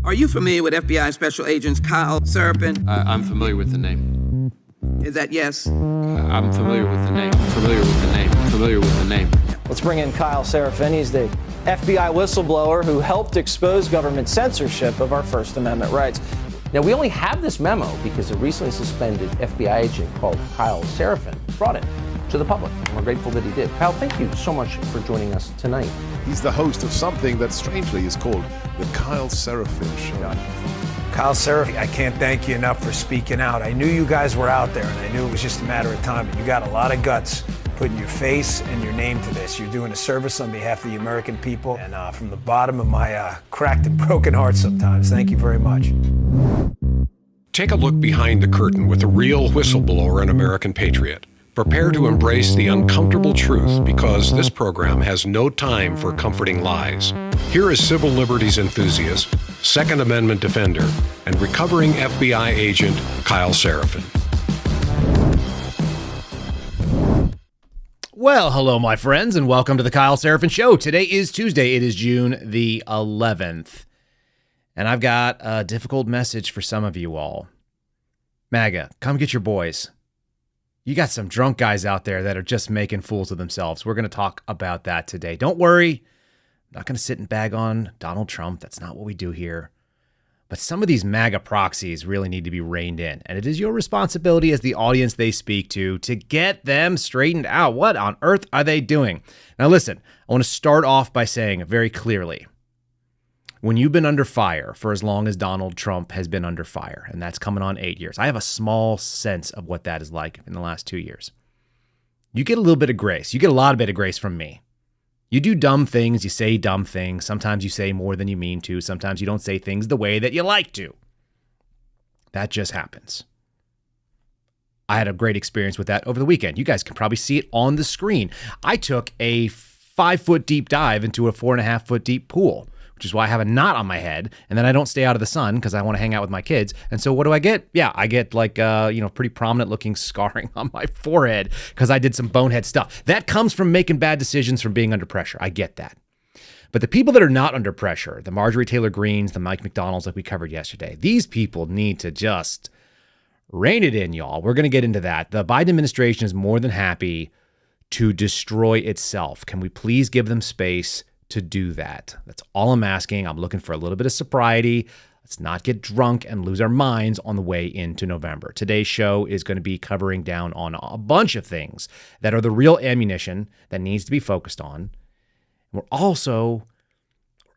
Are you familiar with FBI Special Agents Kyle Seraphin? I'm familiar with the name. Is that yes? I'm familiar with the name. Familiar with the name. Familiar with the name. Let's bring in Kyle Seraphin. He's the FBI whistleblower who helped expose government censorship of our First Amendment rights. Now, we only have this memo because a recently suspended FBI agent called Kyle Seraphin brought it to the public. And we're grateful that he did. Kyle, thank you so much for joining us tonight. He's the host of something that strangely is called the Kyle Seraphin Show. Kyle Seraphin, I can't thank you enough for speaking out. I knew you guys were out there, and I knew it was just a matter of time, but you got a lot of guts putting your face and your name to this. You're doing a service on behalf of the American people, and from the bottom of my cracked and broken heart sometimes, thank you very much. Take a look behind the curtain with a real whistleblower and American patriot. Prepare to embrace the uncomfortable truth because this program has no time for comforting lies. Here is civil liberties enthusiast, Second Amendment defender, and recovering FBI agent Kyle Seraphin. Well, hello, my friends, and welcome to the Kyle Seraphin Show. Today is Tuesday. It is June the 11th. And I've got a difficult message for some of you all. MAGA, come get your boys. You got some drunk guys out there that are just making fools of themselves. We're going to talk about that today. Don't worry. I'm not going to sit and bag on Donald Trump. That's not what we do here. But some of these MAGA proxies really need to be reined in. And it is your responsibility as the audience they speak to get them straightened out. What on earth are they doing? Now, listen, I want to start off by saying very clearly, when you've been under fire for as long as Donald Trump has been under fire, and that's coming on 8 years, I have a small sense of what that is like in the last 2 years. You get a little bit of grace. You get a lot of bit of grace from me. You do dumb things. You say dumb things. Sometimes you say more than you mean to. Sometimes you don't say things the way that you like to. That just happens. I had a great experience with that over the weekend. You guys can probably see it on the screen. I took a 5-foot deep dive into a 4.5-foot deep pool, which is why I have a knot on my head, and then I don't stay out of the sun because I want to hang out with my kids. And so what do I get? Yeah, I get like, pretty prominent looking scarring on my forehead because I did some bonehead stuff. That comes from making bad decisions, from being under pressure. I get that. But the people that are not under pressure, the Marjorie Taylor Greenes, the Mike McDonalds that we covered yesterday, these people need to just rein it in, y'all. We're going to get into that. The Biden administration is more than happy to destroy itself. Can we please give them space to do that? That's all I'm asking. I'm looking for a little bit of sobriety. Let's not get drunk and lose our minds on the way into November. Today's show is going to be covering down on a bunch of things that are the real ammunition that needs to be focused on. We're also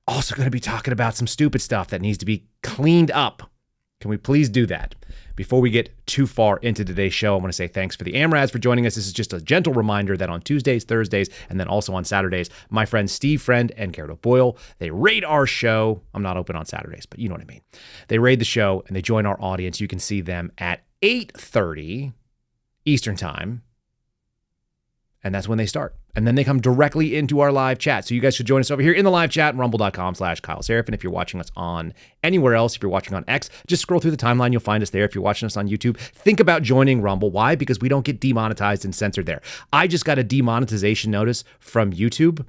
going to be talking about some stupid stuff that needs to be cleaned up. Can we please do that? Before we get too far into today's show, I want to say thanks for the AMRADs for joining us. This is just a gentle reminder that on Tuesdays, Thursdays, and then also on Saturdays, my friends Steve Friend and Gerardo Boyle, they raid our show. I'm not open on Saturdays, but you know what I mean. They raid the show and they join our audience. You can see them at 8:30 Eastern Time. And that's when they start. And then they come directly into our live chat. So you guys should join us over here in the live chat, rumble.com/Kyle Seraphin. If you're watching us on anywhere else, if you're watching on X, just scroll through the timeline. You'll find us there. If you're watching us on YouTube, think about joining Rumble. Why? Because we don't get demonetized and censored there. I just got a demonetization notice from YouTube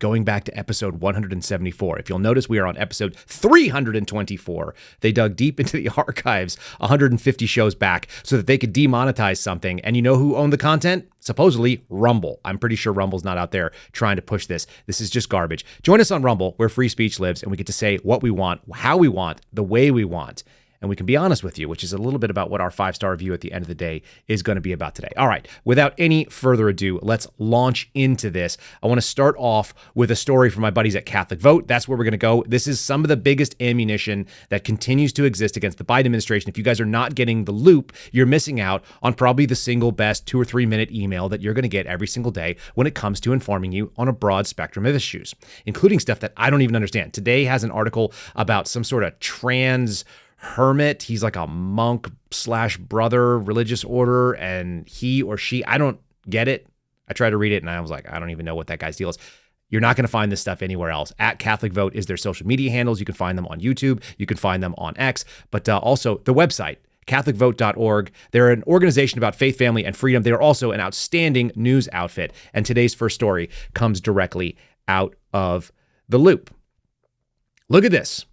going back to episode 174. If you'll notice, we are on episode 324. They dug deep into the archives 150 shows back so that they could demonetize something. And you know who owned the content? Supposedly Rumble. I'm pretty sure Rumble's not out there trying to push this. This is just garbage. Join us on Rumble, where free speech lives, and we get to say what we want, how we want, the way we want. And we can be honest with you, which is a little bit about what our 5-star review at the end of the day is going to be about today. All right, without any further ado, let's launch into this. I want to start off with a story from my buddies at Catholic Vote. That's where we're going to go. This is some of the biggest ammunition that continues to exist against the Biden administration. If you guys are not getting the loop, you're missing out on probably the single best 2 or 3 minute email that you're going to get every single day when it comes to informing you on a broad spectrum of issues, including stuff that I don't even understand. Today has an article about some sort of trans hermit. He's like a monk / brother religious order, and he or she, I don't get it. I tried to read it and I was like, I don't even know what that guy's deal is. You're not going to find this stuff anywhere else. At Catholic Vote is their social media handles. You can find them on YouTube. You can find them on X, but also the website, CatholicVote.org. They're an organization about faith, family, and freedom. They are also an outstanding news outfit. And today's first story comes directly out of the loop. Look at this.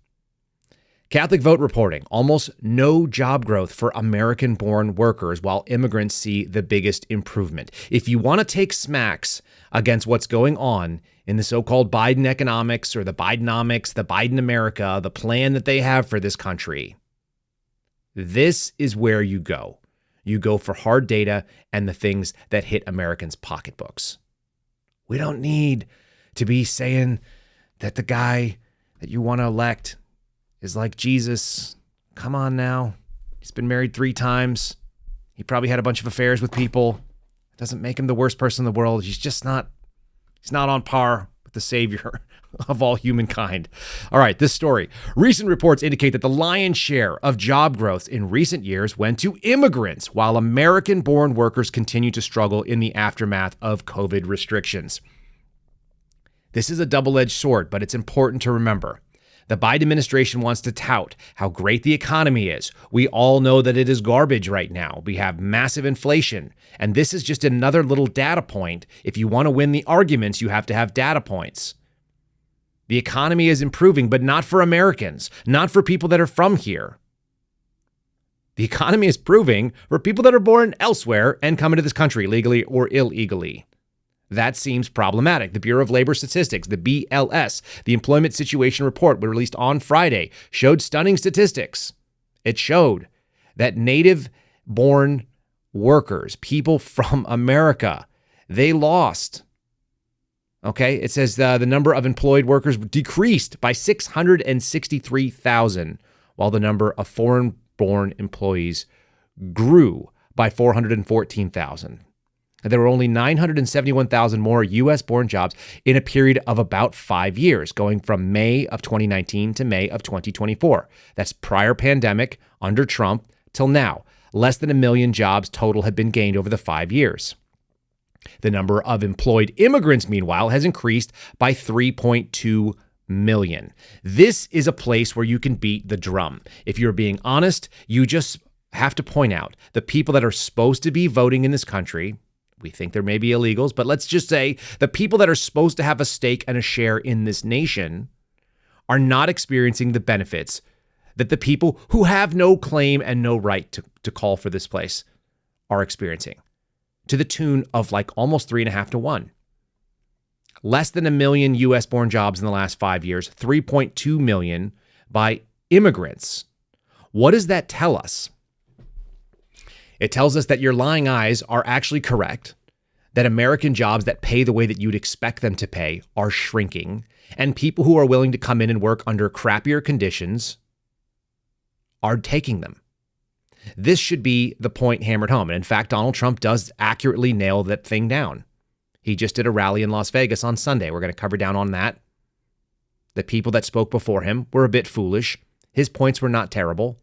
Catholic Vote reporting almost no job growth for American-born workers, while immigrants see the biggest improvement. If you want to take smacks against what's going on in the so-called Biden economics or the Bidenomics, the Biden America, the plan that they have for this country, this is where you go. You go for hard data and the things that hit Americans' pocketbooks. We don't need to be saying that the guy that you want to elect is like Jesus. Come on now. He's been married 3 times. He probably had a bunch of affairs with people. It doesn't make him the worst person in the world. He's not on par with the savior of all humankind. All right, this story. Recent reports indicate that the lion's share of job growth in recent years went to immigrants, while American-born workers continue to struggle in the aftermath of COVID restrictions. This is a double-edged sword, but it's important to remember. The Biden administration wants to tout how great the economy is. We all know that it is garbage right now. We have massive inflation. And this is just another little data point. If you want to win the arguments, you have to have data points. The economy is improving, but not for Americans, not for people that are from here. The economy is improving for people that are born elsewhere and come into this country legally or illegally. That seems problematic. The Bureau of Labor Statistics, the BLS, the Employment Situation Report, was released on Friday, showed stunning statistics. It showed that native-born workers, people from America, they lost. Okay, it says the number of employed workers decreased by 663,000, while the number of foreign-born employees grew by 414,000. There were only 971,000 more U.S.-born jobs in a period of about 5 years, going from May of 2019 to May of 2024. That's prior pandemic, under Trump, till now. Less than 1 million jobs total have been gained over the 5 years. The number of employed immigrants, meanwhile, has increased by 3.2 million. This is a place where you can beat the drum. If you're being honest, you just have to point out the people that are supposed to be voting in this country. We think there may be illegals, but let's just say the people that are supposed to have a stake and a share in this nation are not experiencing the benefits that the people who have no claim and no right to call for this place are experiencing, to the tune of like almost 3.5 to 1. Less than 1 million U.S.-born jobs in the last 5 years, 3.2 million by immigrants. What does that tell us? It tells us that your lying eyes are actually correct, that American jobs that pay the way that you'd expect them to pay are shrinking, and people who are willing to come in and work under crappier conditions are taking them. This should be the point hammered home. And in fact, Donald Trump does accurately nail that thing down. He just did a rally in Las Vegas on Sunday. We're going to cover down on that. The people that spoke before him were a bit foolish. His points were not terrible.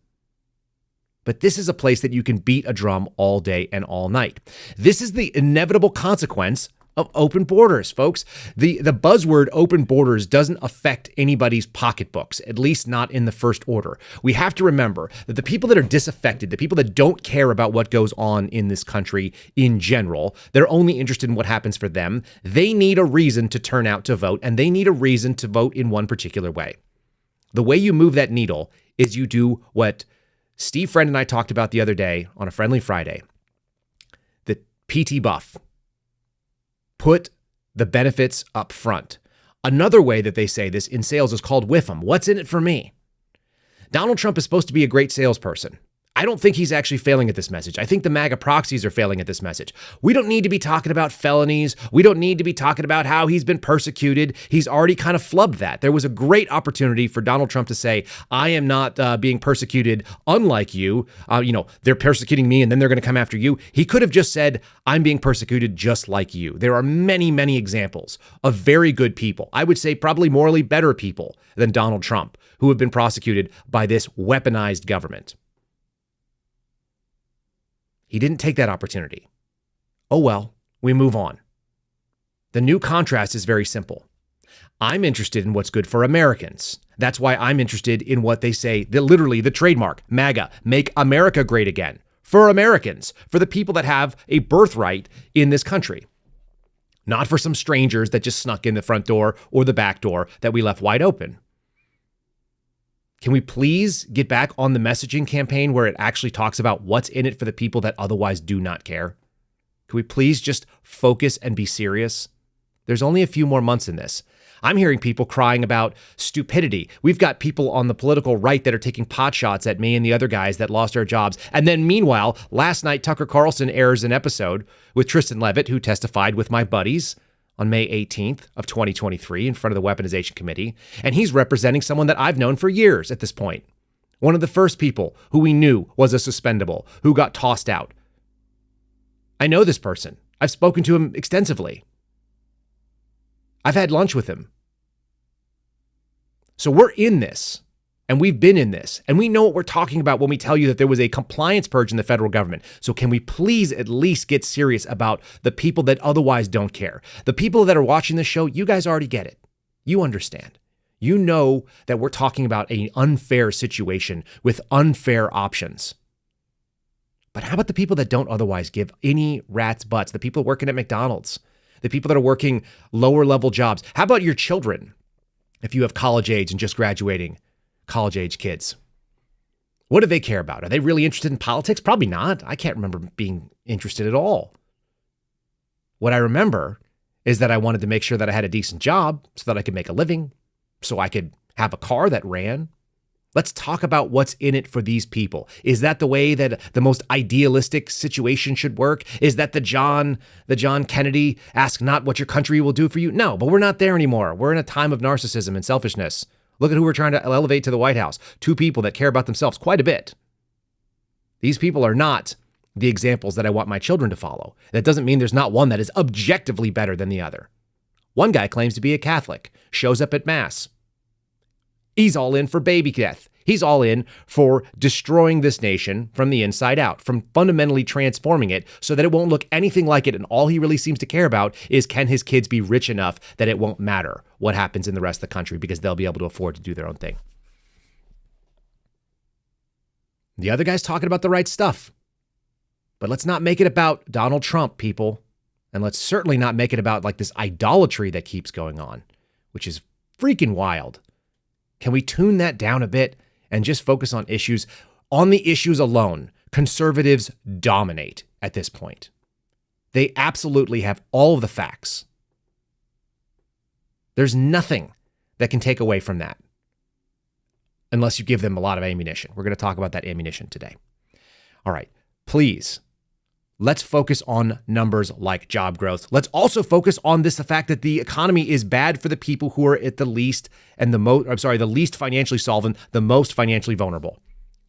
But this is a place that you can beat a drum all day and all night. This is the inevitable consequence of open borders, folks. The buzzword open borders doesn't affect anybody's pocketbooks, at least not in the first order. We have to remember that the people that are disaffected, the people that don't care about what goes on in this country in general, they're only interested in what happens for them. They need a reason to turn out to vote, and they need a reason to vote in one particular way. The way you move that needle is you do what Steve Friend and I talked about the other day on a Friendly Friday. The PT buff. Put the benefits up front. Another way that they say this in sales is called whiff 'em. What's in it for me? Donald Trump is supposed to be a great salesperson. I don't think he's actually failing at this message. I think the MAGA proxies are failing at this message. We don't need to be talking about felonies. We don't need to be talking about how he's been persecuted. He's already kind of flubbed that. There was a great opportunity for Donald Trump to say, I am not being persecuted unlike you. They're persecuting me and then they're going to come after you. He could have just said, I'm being persecuted just like you. There are many, many examples of very good people. I would say probably morally better people than Donald Trump who have been prosecuted by this weaponized government. He didn't take that opportunity. Oh well, we move on. The new contrast is very simple. I'm interested in what's good for Americans. That's why I'm interested in what they say, literally the trademark, MAGA, make America great again. For Americans, for the people that have a birthright in this country. Not for some strangers that just snuck in the front door or the back door that we left wide open. Can we please get back on the messaging campaign where it actually talks about what's in it for the people that otherwise do not care? Can we please just focus and be serious? There's only a few more months in this. I'm hearing people crying about stupidity. We've got people on the political right that are taking pot shots at me and the other guys that lost our jobs. And then meanwhile, last night, Tucker Carlson airs an episode with Tristan Levitt, who testified with my buddies on May 18th of 2023 in front of the Weaponization Committee. And he's representing someone that I've known for years at this point. One of the first people who we knew was a suspendable, who got tossed out. I know this person. I've spoken to him extensively. I've had lunch with him. So we're in this, and we've been in this, and we know what we're talking about when we tell you that there was a compliance purge in the federal government. So can we please at least get serious about the people that otherwise don't care? The people that are watching this show, you guys already get it. You understand. You know that we're talking about an unfair situation with unfair options. But how about the people that don't otherwise give any rat's butts? The people working at McDonald's, the people that are working lower level jobs. How about your children? If you have college age and just graduating college age kids, what do they care about? Are they really interested in politics? Probably not. I can't remember being interested at all. What I remember is that I wanted to make sure that I had a decent job so that I could make a living, so I could have a car that ran. Let's talk about what's in it for these people. Is that the way that the most idealistic situation should work? Is that the John Kennedy, ask not what your country will do for you? No, but we're not there anymore. We're in a time of narcissism and selfishness. Look at who we're trying to elevate to the White House. Two people that care about themselves quite a bit. These people are not the examples that I want my children to follow. That doesn't mean there's not one that is objectively better than the other. One guy claims to be a Catholic, shows up at Mass. He's all in for baby death. He's all in for destroying this nation from the inside out, from fundamentally transforming it so that it won't look anything like it. And all he really seems to care about is, can his kids be rich enough that it won't matter what happens in the rest of the country because they'll be able to afford to do their own thing. The other guy's talking about the right stuff. But let's not make it about Donald Trump, people. And let's certainly not make it about like this idolatry that keeps going on, which is freaking wild. Can we tune that down a bit and just focus on issues? On the issues alone, conservatives dominate at this point. They absolutely have all of the facts. There's nothing that can take away from that unless you give them a lot of ammunition. We're going to talk about that ammunition today. All right, please. Let's focus on numbers like job growth. Let's also focus on the fact that the economy is bad for the people who are at the least and the least financially solvent, the most financially vulnerable.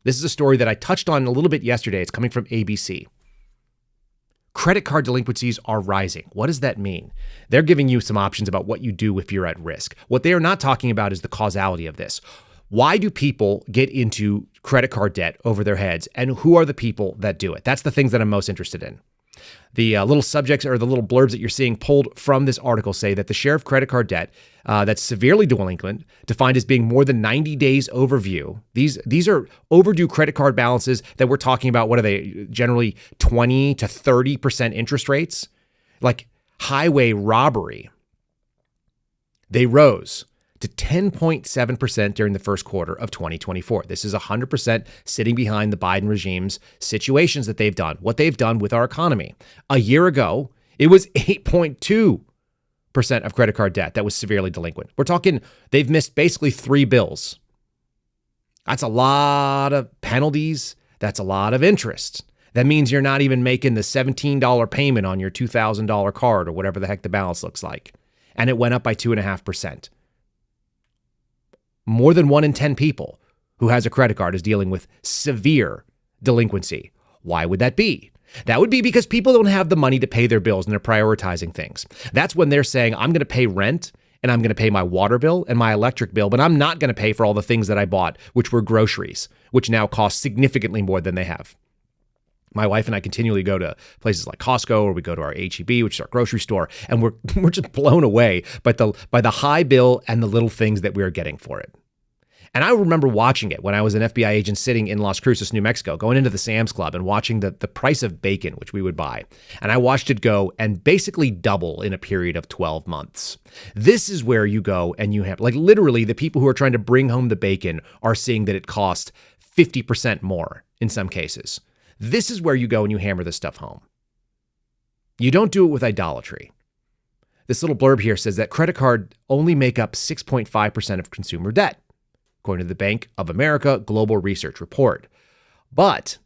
This is a story that I touched on a little bit yesterday. It's coming from ABC. Credit card delinquencies are rising. What does that mean? They're giving you some options about what you do if you're at risk. What they are not talking about is the causality of this. Why do people get into credit card debt over their heads, and who are the people that do it? That's the things that I'm most interested in. The little subjects or the little blurbs that you're seeing pulled from this article say that the share of credit card debt that's severely delinquent, defined as being more than 90 days overdue. These are overdue credit card balances that we're talking about. What are they? Generally 20 to 30% interest rates, like highway robbery. They rose to 10.7% during the first quarter of 2024. This is 100% sitting behind the Biden regime's situations that they've done, what they've done with our economy. A year ago, it was 8.2% of credit card debt that was severely delinquent. We're talking they've missed basically 3 bills. That's a lot of penalties. That's a lot of interest. That means you're not even making the $17 payment on your $2,000 card or whatever the heck the balance looks like. And it went up by 2.5%. More than 1 in 10 people who has a credit card is dealing with severe delinquency. Why would that be? That would be because people don't have the money to pay their bills and they're prioritizing things. That's when they're saying, I'm going to pay rent and I'm going to pay my water bill and my electric bill, but I'm not going to pay for all the things that I bought, which were groceries, which now cost significantly more than they have. My wife and I continually go to places like Costco, or we go to our H-E-B, which is our grocery store, and we're just blown away by the high bill and the little things that we're getting for it. And I remember watching it when I was an FBI agent sitting in Las Cruces, New Mexico, going into the Sam's Club and watching the price of bacon, which we would buy. And I watched it go and basically double in a period of 12 months. This is where you go and you have, like, literally the people who are trying to bring home the bacon are seeing that it costs 50% more in some cases. This is where you go and you hammer this stuff home. You don't do it with idolatry. This little blurb here says that credit card only make up 6.5% of consumer debt, according to the Bank of America Global Research Report. But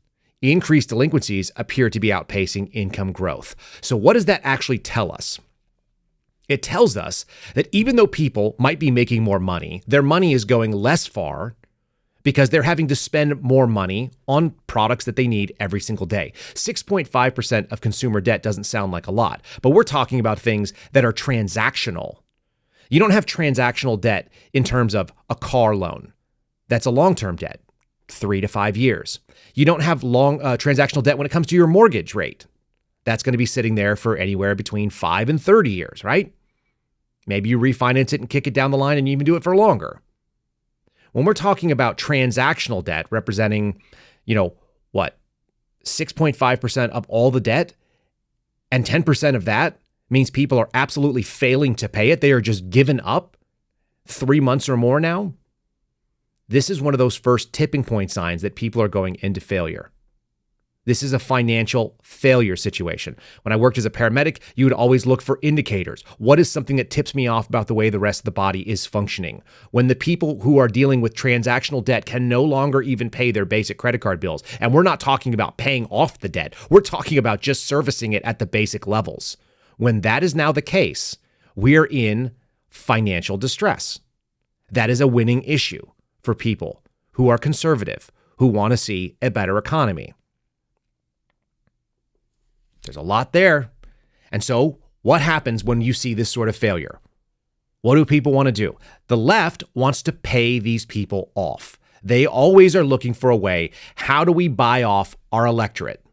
increased delinquencies appear to be outpacing income growth. So what does that actually tell us? It tells us that even though people might be making more money, their money is going less far because they're having to spend more money on products that they need every single day. 6.5% of consumer debt doesn't sound like a lot, but we're talking about things that are transactional. You don't have transactional debt in terms of a car loan. That's a long-term debt, 3 to 5 years. You don't have long transactional debt when it comes to your mortgage rate. That's going to be sitting there for anywhere between 5 and 30 years, right? Maybe you refinance it and kick it down the line and you even do it for longer. When we're talking about transactional debt representing, 6.5% of all the debt, and 10% of that means people are absolutely failing to pay it. They are just given up 3 months or more now. This is one of those first tipping point signs that people are going into failure. This is a financial failure situation. When I worked as a paramedic, you would always look for indicators. What is something that tips me off about the way the rest of the body is functioning? When the people who are dealing with transactional debt can no longer even pay their basic credit card bills, and we're not talking about paying off the debt, we're talking about just servicing it at the basic levels. When that is now the case, we're in financial distress. That is a winning issue for people who are conservative, who want to see a better economy. There's a lot there. And so what happens when you see this sort of failure? What do people want to do? The left wants to pay these people off. They always are looking for a way. How do we buy off our electorate?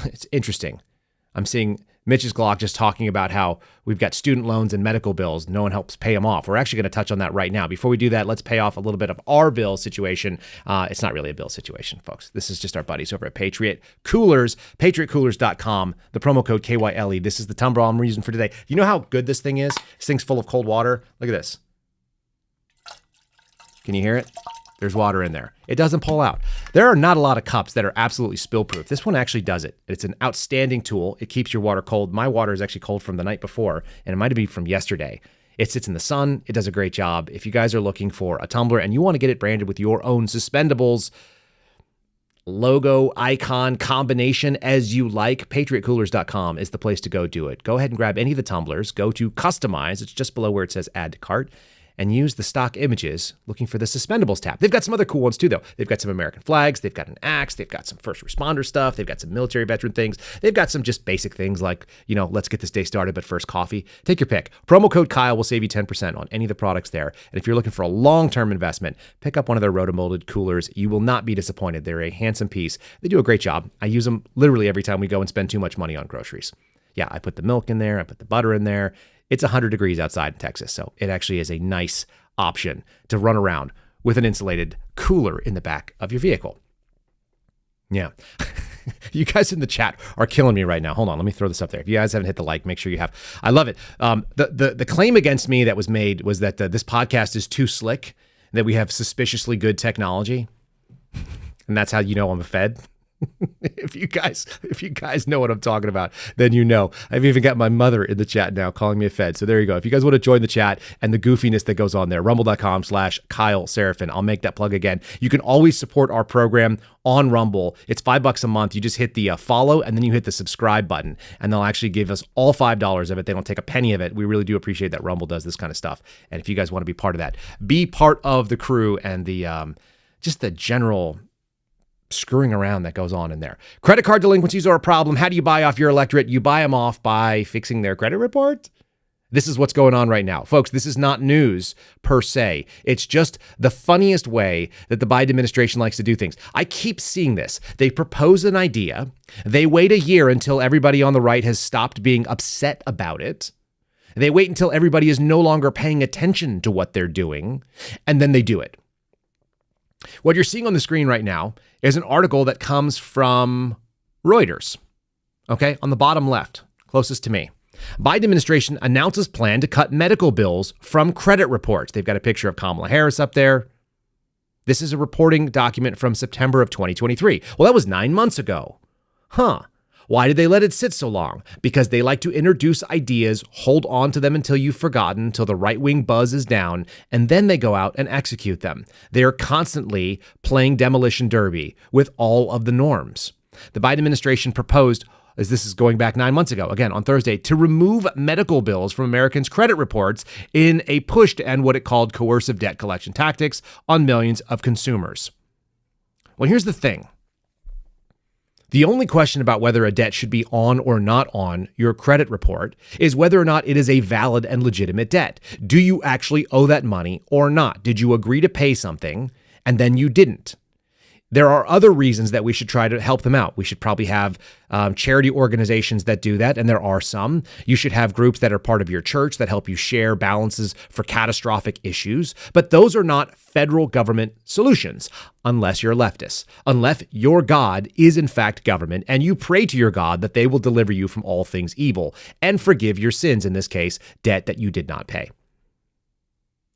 It's interesting. I'm seeing Mitch's Glock just talking about how we've got student loans and medical bills. No one helps pay them off. We're actually going to touch on that right now. Before we do that, let's pay off a little bit of our bill situation. It's not really a bill situation, folks. This is just our buddies over at Patriot Coolers, patriotcoolers.com, the promo code KYLE. This is the tumbler I'm using for today. You know how good this thing is? This thing's full of cold water. Look at this. Can you hear it? There's water in there. It doesn't pull out. There are not a lot of cups that are absolutely spill-proof. This one actually does it. It's an outstanding tool. It keeps your water cold. My water is actually cold from the night before, and it might be from yesterday. It sits in the sun. It does a great job. If you guys are looking for a tumbler and you want to get it branded with your own suspendables, logo, icon, combination as you like, patriotcoolers.com is the place to go do it. Go ahead and grab any of the tumblers. Go to Customize. It's just below where it says Add to Cart. And use the stock images looking for the suspendables tab. They've got some other cool ones too, though. They've got some American flags. They've got an axe. They've got some first responder stuff. They've got some military veteran things. They've got some just basic things like, let's get this day started, but first coffee. Take your pick. Promo code Kyle will save you 10% on any of the products there. And if you're looking for a long-term investment, pick up one of their rotomolded coolers. You will not be disappointed. They're a handsome piece. They do a great job. I use them literally every time we go and spend too much money on groceries. Yeah, I put the milk in there. I put the butter in there. It's 100 degrees outside in Texas, so it actually is a nice option to run around with an insulated cooler in the back of your vehicle. Yeah. You guys in the chat are killing me right now. Hold on, let me throw this up there. If you guys haven't hit the like, make sure you have. I love it. The claim against me that was made was that this podcast is too slick, that we have suspiciously good technology, and that's how you know I'm a Fed. If you guys know what I'm talking about, then you know. I've even got my mother in the chat now calling me a Fed. So there you go. If you guys want to join the chat and the goofiness that goes on there, rumble.com/Kyle Seraphin. I'll make that plug again. You can always support our program on Rumble. It's $5 a month. You just hit the follow and then you hit the subscribe button and they'll actually give us all $5 of it. They don't take a penny of it. We really do appreciate that Rumble does this kind of stuff. And if you guys want to be part of that, be part of the crew and the just the general screwing around that goes on in there. Credit card delinquencies are a problem. How do you buy off your electorate? You buy them off by fixing their credit report. This is what's going on right now. Folks, this is not news per se. It's just the funniest way that the Biden administration likes to do things. I keep seeing this. They propose an idea. They wait a year until everybody on the right has stopped being upset about it. They wait until everybody is no longer paying attention to what they're doing, and then they do it. What you're seeing on the screen right now is an article that comes from Reuters. Okay, on the bottom left, closest to me. Biden administration announces plan to cut medical bills from credit reports. They've got a picture of Kamala Harris up there. This is a reporting document from September of 2023. Well, that was 9 months ago. Why did they let it sit so long? Because they like to introduce ideas, hold on to them until you've forgotten, until the right-wing buzz is down, and then they go out and execute them. They are constantly playing demolition derby with all of the norms. The Biden administration proposed, as this is going back 9 months ago, again on Thursday, to remove medical bills from Americans' credit reports in a push to end what it called coercive debt collection tactics on millions of consumers. Well, here's the thing. The only question about whether a debt should be on or not on your credit report is whether or not it is a valid and legitimate debt. Do you actually owe that money or not? Did you agree to pay something and then you didn't? There are other reasons that we should try to help them out. We should probably have charity organizations that do that, and there are some. You should have groups that are part of your church that help you share balances for catastrophic issues. But those are not federal government solutions, unless you're a leftist. Unless your God is in fact government, and you pray to your God that they will deliver you from all things evil and forgive your sins, in this case, debt that you did not pay.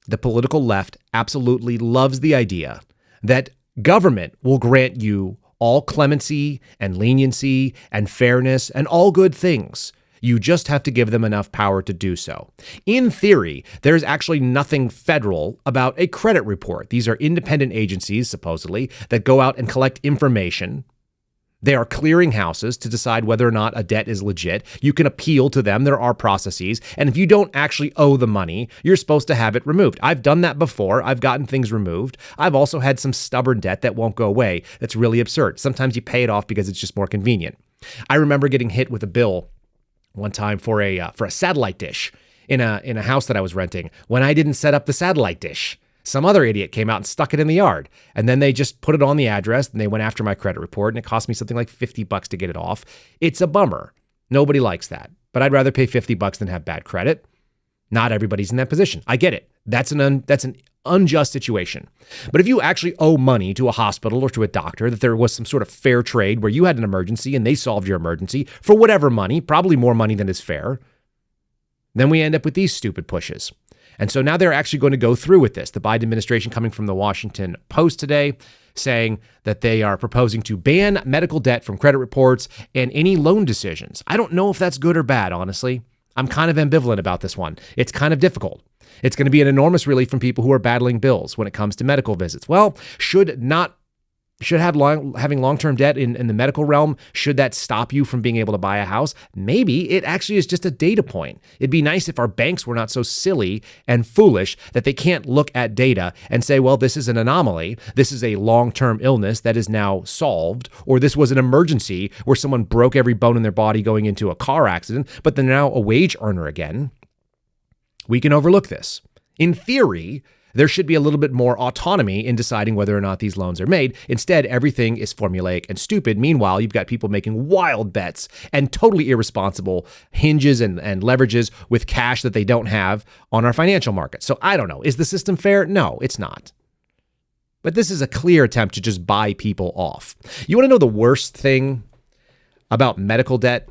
The political left absolutely loves the idea that government will grant you all clemency and leniency and fairness and all good things. You just have to give them enough power to do so. In theory, there's actually nothing federal about a credit report. These are independent agencies, supposedly, that go out and collect information. They are clearinghouses to decide whether or not a debt is legit. You can appeal to them. There are processes. And if you don't actually owe the money, you're supposed to have it removed. I've done that before. I've gotten things removed. I've also had some stubborn debt that won't go away. That's really absurd. Sometimes you pay it off because it's just more convenient. I remember getting hit with a bill one time for a satellite dish in a house that I was renting when I didn't set up the satellite dish. Some other idiot came out and stuck it in the yard, and then they just put it on the address, and they went after my credit report, and it cost me something like $50 to get it off. It's a bummer. Nobody likes that, but I'd rather pay $50 than have bad credit. Not everybody's in that position. I get it. That's an unjust situation. But if you actually owe money to a hospital or to a doctor, that there was some sort of fair trade where you had an emergency and they solved your emergency for whatever money, probably more money than is fair, then we end up with these stupid pushes. And so now they're actually going to go through with this. The Biden administration, coming from the Washington Post today, saying that they are proposing to ban medical debt from credit reports and any loan decisions. I don't know if that's good or bad, honestly. I'm kind of ambivalent about this one. It's kind of difficult. It's going to be an enormous relief from people who are battling bills when it comes to medical visits. Well, having long-term debt in the medical realm, should that stop you from being able to buy a house? Maybe it actually is just a data point. It'd be nice if our banks were not so silly and foolish that they can't look at data and say, well, this is an anomaly. This is a long-term illness that is now solved, or this was an emergency where someone broke every bone in their body going into a car accident, but they're now a wage earner again. We can overlook this. In theory, there should be a little bit more autonomy in deciding whether or not these loans are made. Instead, everything is formulaic and stupid. Meanwhile, you've got people making wild bets and totally irresponsible hinges and leverages with cash that they don't have on our financial markets. So I don't know. Is the system fair? No, it's not. But this is a clear attempt to just buy people off. You want to know the worst thing about medical debt?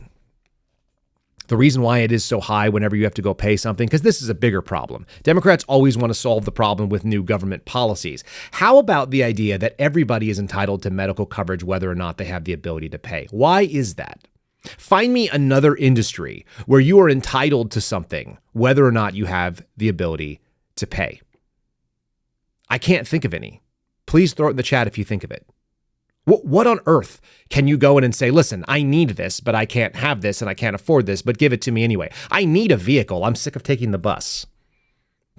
The reason why it is so high whenever you have to go pay something, because this is a bigger problem. Democrats always want to solve the problem with new government policies. How about the idea that everybody is entitled to medical coverage whether or not they have the ability to pay? Why is that? Find me another industry where you are entitled to something whether or not you have the ability to pay. I can't think of any. Please throw it in the chat if you think of it. What on earth can you go in and say, listen, I need this, but I can't have this and I can't afford this, but give it to me anyway. I need a vehicle. I'm sick of taking the bus.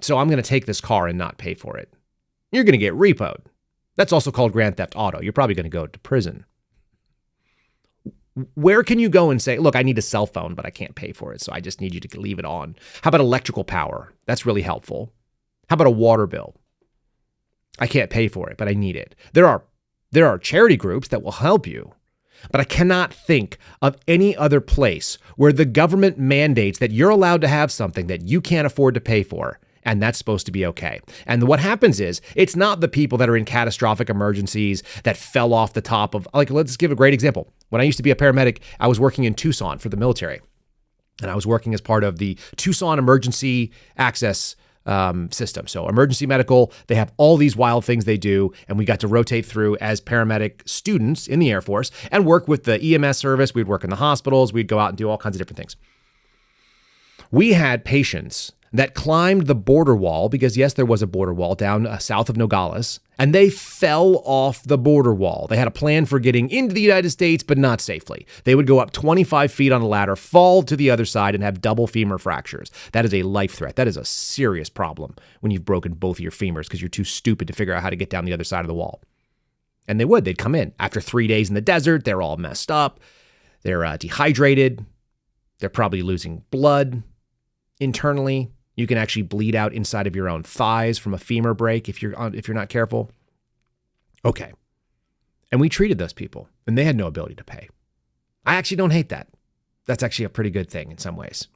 So I'm going to take this car and not pay for it. You're going to get repoed. That's also called grand theft auto. You're probably going to go to prison. Where can you go and say, look, I need a cell phone, but I can't pay for it, so I just need you to leave it on? How about electrical power? That's really helpful. How about a water bill? I can't pay for it, but I need it. There are charity groups that will help you. But I cannot think of any other place where the government mandates that you're allowed to have something that you can't afford to pay for, and that's supposed to be okay. And what happens is, it's not the people that are in catastrophic emergencies that fell off the top of, like, let's give a great example. When I used to be a paramedic, I was working in Tucson for the military, and I was working as part of the Tucson Emergency Access system. So emergency medical, they have all these wild things they do, and we got to rotate through as paramedic students in the Air Force and work with the EMS service. We'd work in the hospitals. We'd go out and do all kinds of different things. We had patients that climbed the border wall, because yes, there was a border wall down south of Nogales, and they fell off the border wall. They had a plan for getting into the United States, but not safely. They would go up 25 feet on a ladder, fall to the other side, and have double femur fractures. That is a life threat. That is a serious problem when you've broken both of your femurs because you're too stupid to figure out how to get down the other side of the wall. And they'd come in. After 3 days in the desert, they're all messed up. They're dehydrated. They're probably losing blood internally. You can actually bleed out inside of your own thighs from a femur break if you're not careful. Okay. And we treated those people, and they had no ability to pay. I actually don't hate that. That's actually a pretty good thing in some ways.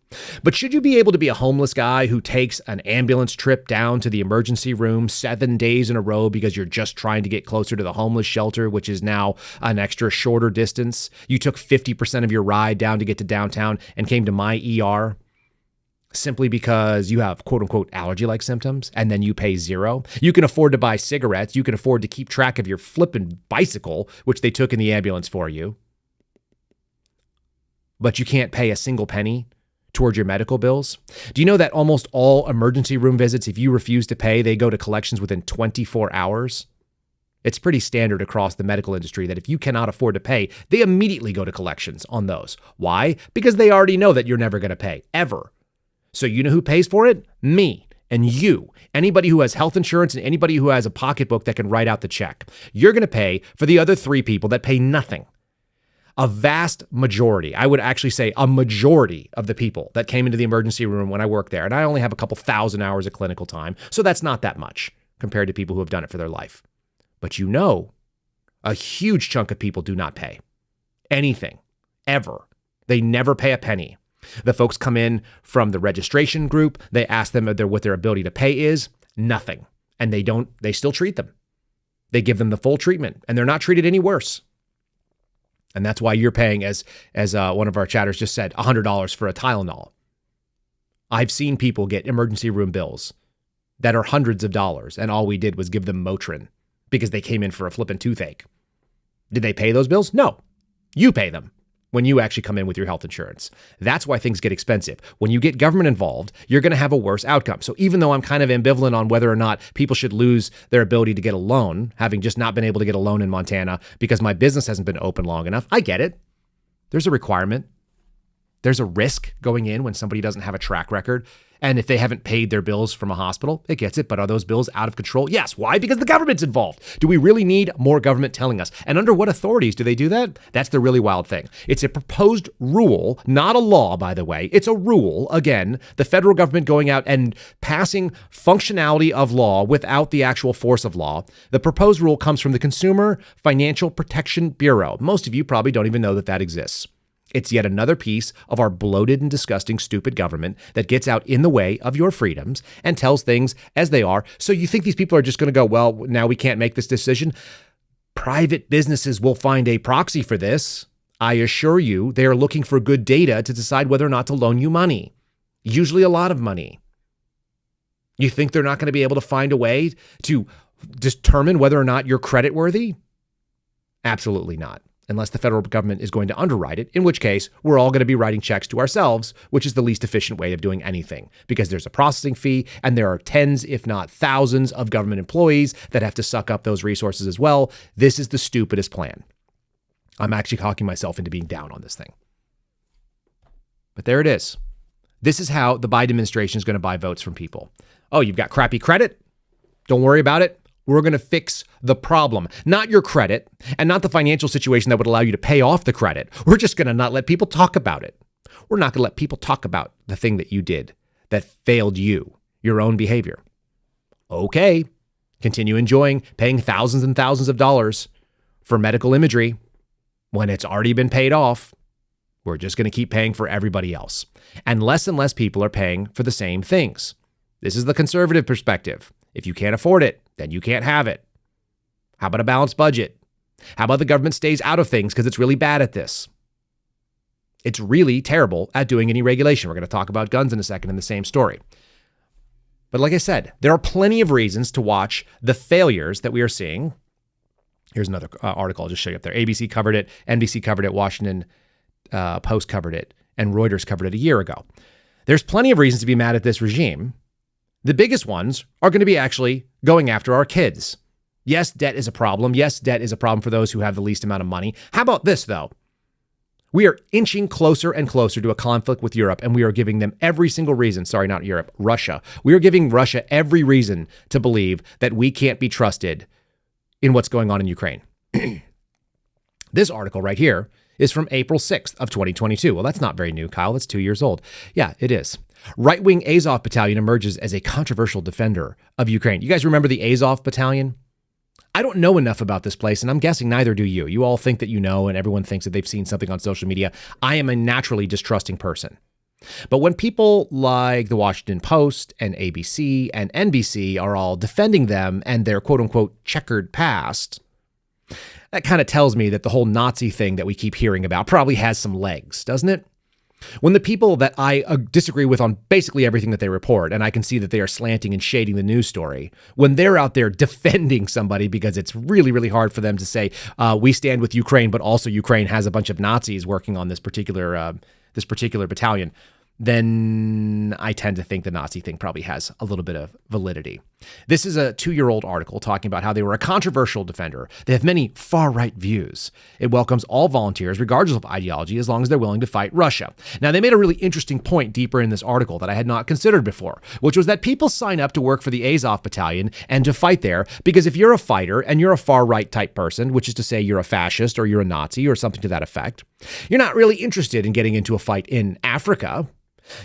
But should you be able to be a homeless guy who takes an ambulance trip down to the emergency room 7 days in a row because you're just trying to get closer to the homeless shelter, which is now an extra shorter distance? You took 50% of your ride down to get to downtown and came to my ER simply because you have quote unquote allergy-like symptoms, and then you pay zero. You can afford to buy cigarettes. You can afford to keep track of your flippin' bicycle, which they took in the ambulance for you. But you can't pay a single penny towards your medical bills. Do you know that almost all emergency room visits, if you refuse to pay, they go to collections within 24 hours? It's pretty standard across the medical industry that if you cannot afford to pay, they immediately go to collections on those. Why? Because they already know that you're never going to pay, ever. So you know who pays for it? Me and you. Anybody who has health insurance and anybody who has a pocketbook that can write out the check. You're going to pay for the other 3 people that pay nothing. A vast majority, I would actually say a majority of the people that came into the emergency room when I worked there, and I only have a couple thousand hours of clinical time, so that's not that much compared to people who have done it for their life. But you know, a huge chunk of people do not pay anything, ever. They never pay a penny. The folks come in from the registration group. They ask them what their ability to pay is. Nothing. And they still treat them. They give them the full treatment, and they're not treated any worse. And that's why you're paying, as one of our chatters just said, $100 for a Tylenol. I've seen people get emergency room bills that are hundreds of dollars, and all we did was give them Motrin because they came in for a flippin' toothache. Did they pay those bills? No. You pay them when you actually come in with your health insurance. That's why things get expensive. When you get government involved, you're going to have a worse outcome. So even though I'm kind of ambivalent on whether or not people should lose their ability to get a loan, having just not been able to get a loan in Montana because my business hasn't been open long enough, I get it. There's a requirement. There's a risk going in when somebody doesn't have a track record. And if they haven't paid their bills from a hospital, it gets it. But are those bills out of control? Yes. Why? Because the government's involved. Do we really need more government telling us? And under what authorities do they do that? That's the really wild thing. It's a proposed rule, not a law, by the way. It's a rule. Again, the federal government going out and passing functionality of law without the actual force of law. The proposed rule comes from the Consumer Financial Protection Bureau. Most of you probably don't even know that that exists. It's yet another piece of our bloated and disgusting, stupid government that gets out in the way of your freedoms and tells things as they are. So you think these people are just going to go, well, now we can't make this decision? Private businesses will find a proxy for this. I assure you, they are looking for good data to decide whether or not to loan you money, usually a lot of money. You think they're not going to be able to find a way to determine whether or not you're creditworthy? Absolutely not. Unless the federal government is going to underwrite it, in which case we're all going to be writing checks to ourselves, which is the least efficient way of doing anything because there's a processing fee and there are tens, if not thousands, of government employees that have to suck up those resources as well. This is the stupidest plan. I'm actually talking myself into being down on this thing. But there it is. This is how the Biden administration is going to buy votes from people. Oh, you've got crappy credit? Don't worry about it. We're going to fix the problem, not your credit and not the financial situation that would allow you to pay off the credit. We're just going to not let people talk about it. We're not going to let people talk about the thing that you did that failed you, your own behavior. Okay, continue enjoying paying thousands and thousands of dollars for medical imagery when it's already been paid off, we're just going to keep paying for everybody else. And less people are paying for the same things. This is the conservative perspective. If you can't afford it, then you can't have it. How about a balanced budget? How about the government stays out of things because it's really bad at this? It's really terrible at doing any regulation. We're going to talk about guns in a second in the same story. But like I said, there are plenty of reasons to watch the failures that we are seeing. Here's another article I'll just show you up there. ABC covered it, NBC covered it, Washington Post covered it, and Reuters covered it a year ago. There's plenty of reasons to be mad at this regime. The biggest ones are going to be actually going after our kids. Yes, debt is a problem. Yes, debt is a problem for those who have the least amount of money. How about this, though? We are inching closer and closer to a conflict with Europe, and we are giving them every single reason. Sorry, not Europe, Russia. We are giving Russia every reason to believe that we can't be trusted in what's going on in Ukraine. This article right here is from April 6th of 2022. Well, that's not very new, Kyle. That's 2 years old. Yeah, it is. Right-wing Azov battalion emerges as a controversial defender of Ukraine. You guys remember the Azov battalion? I don't know enough about this place, and I'm guessing neither do you. You all think that you know, and everyone thinks that they've seen something on social media. I am a naturally distrusting person. But when people like the Washington Post and ABC and NBC are all defending them and their quote-unquote checkered past, that kind of tells me that the whole Nazi thing that we keep hearing about probably has some legs, doesn't it? When the people that I disagree with on basically everything that they report, and I can see that they are slanting and shading the news story, when they're out there defending somebody because it's really, really hard for them to say, we stand with Ukraine, but also Ukraine has a bunch of Nazis working on this particular battalion, then I tend to think the Nazi thing probably has a little bit of validity. This is a 2-year-old article talking about how they were a controversial defender. They have many far-right views. It welcomes all volunteers, regardless of ideology, as long as they're willing to fight Russia. Now, they made a really interesting point deeper in this article that I had not considered before, which was that people sign up to work for the Azov battalion and to fight there because if you're a fighter and you're a far-right type person, which is to say you're a fascist or you're a Nazi or something to that effect, you're not really interested in getting into a fight in Africa.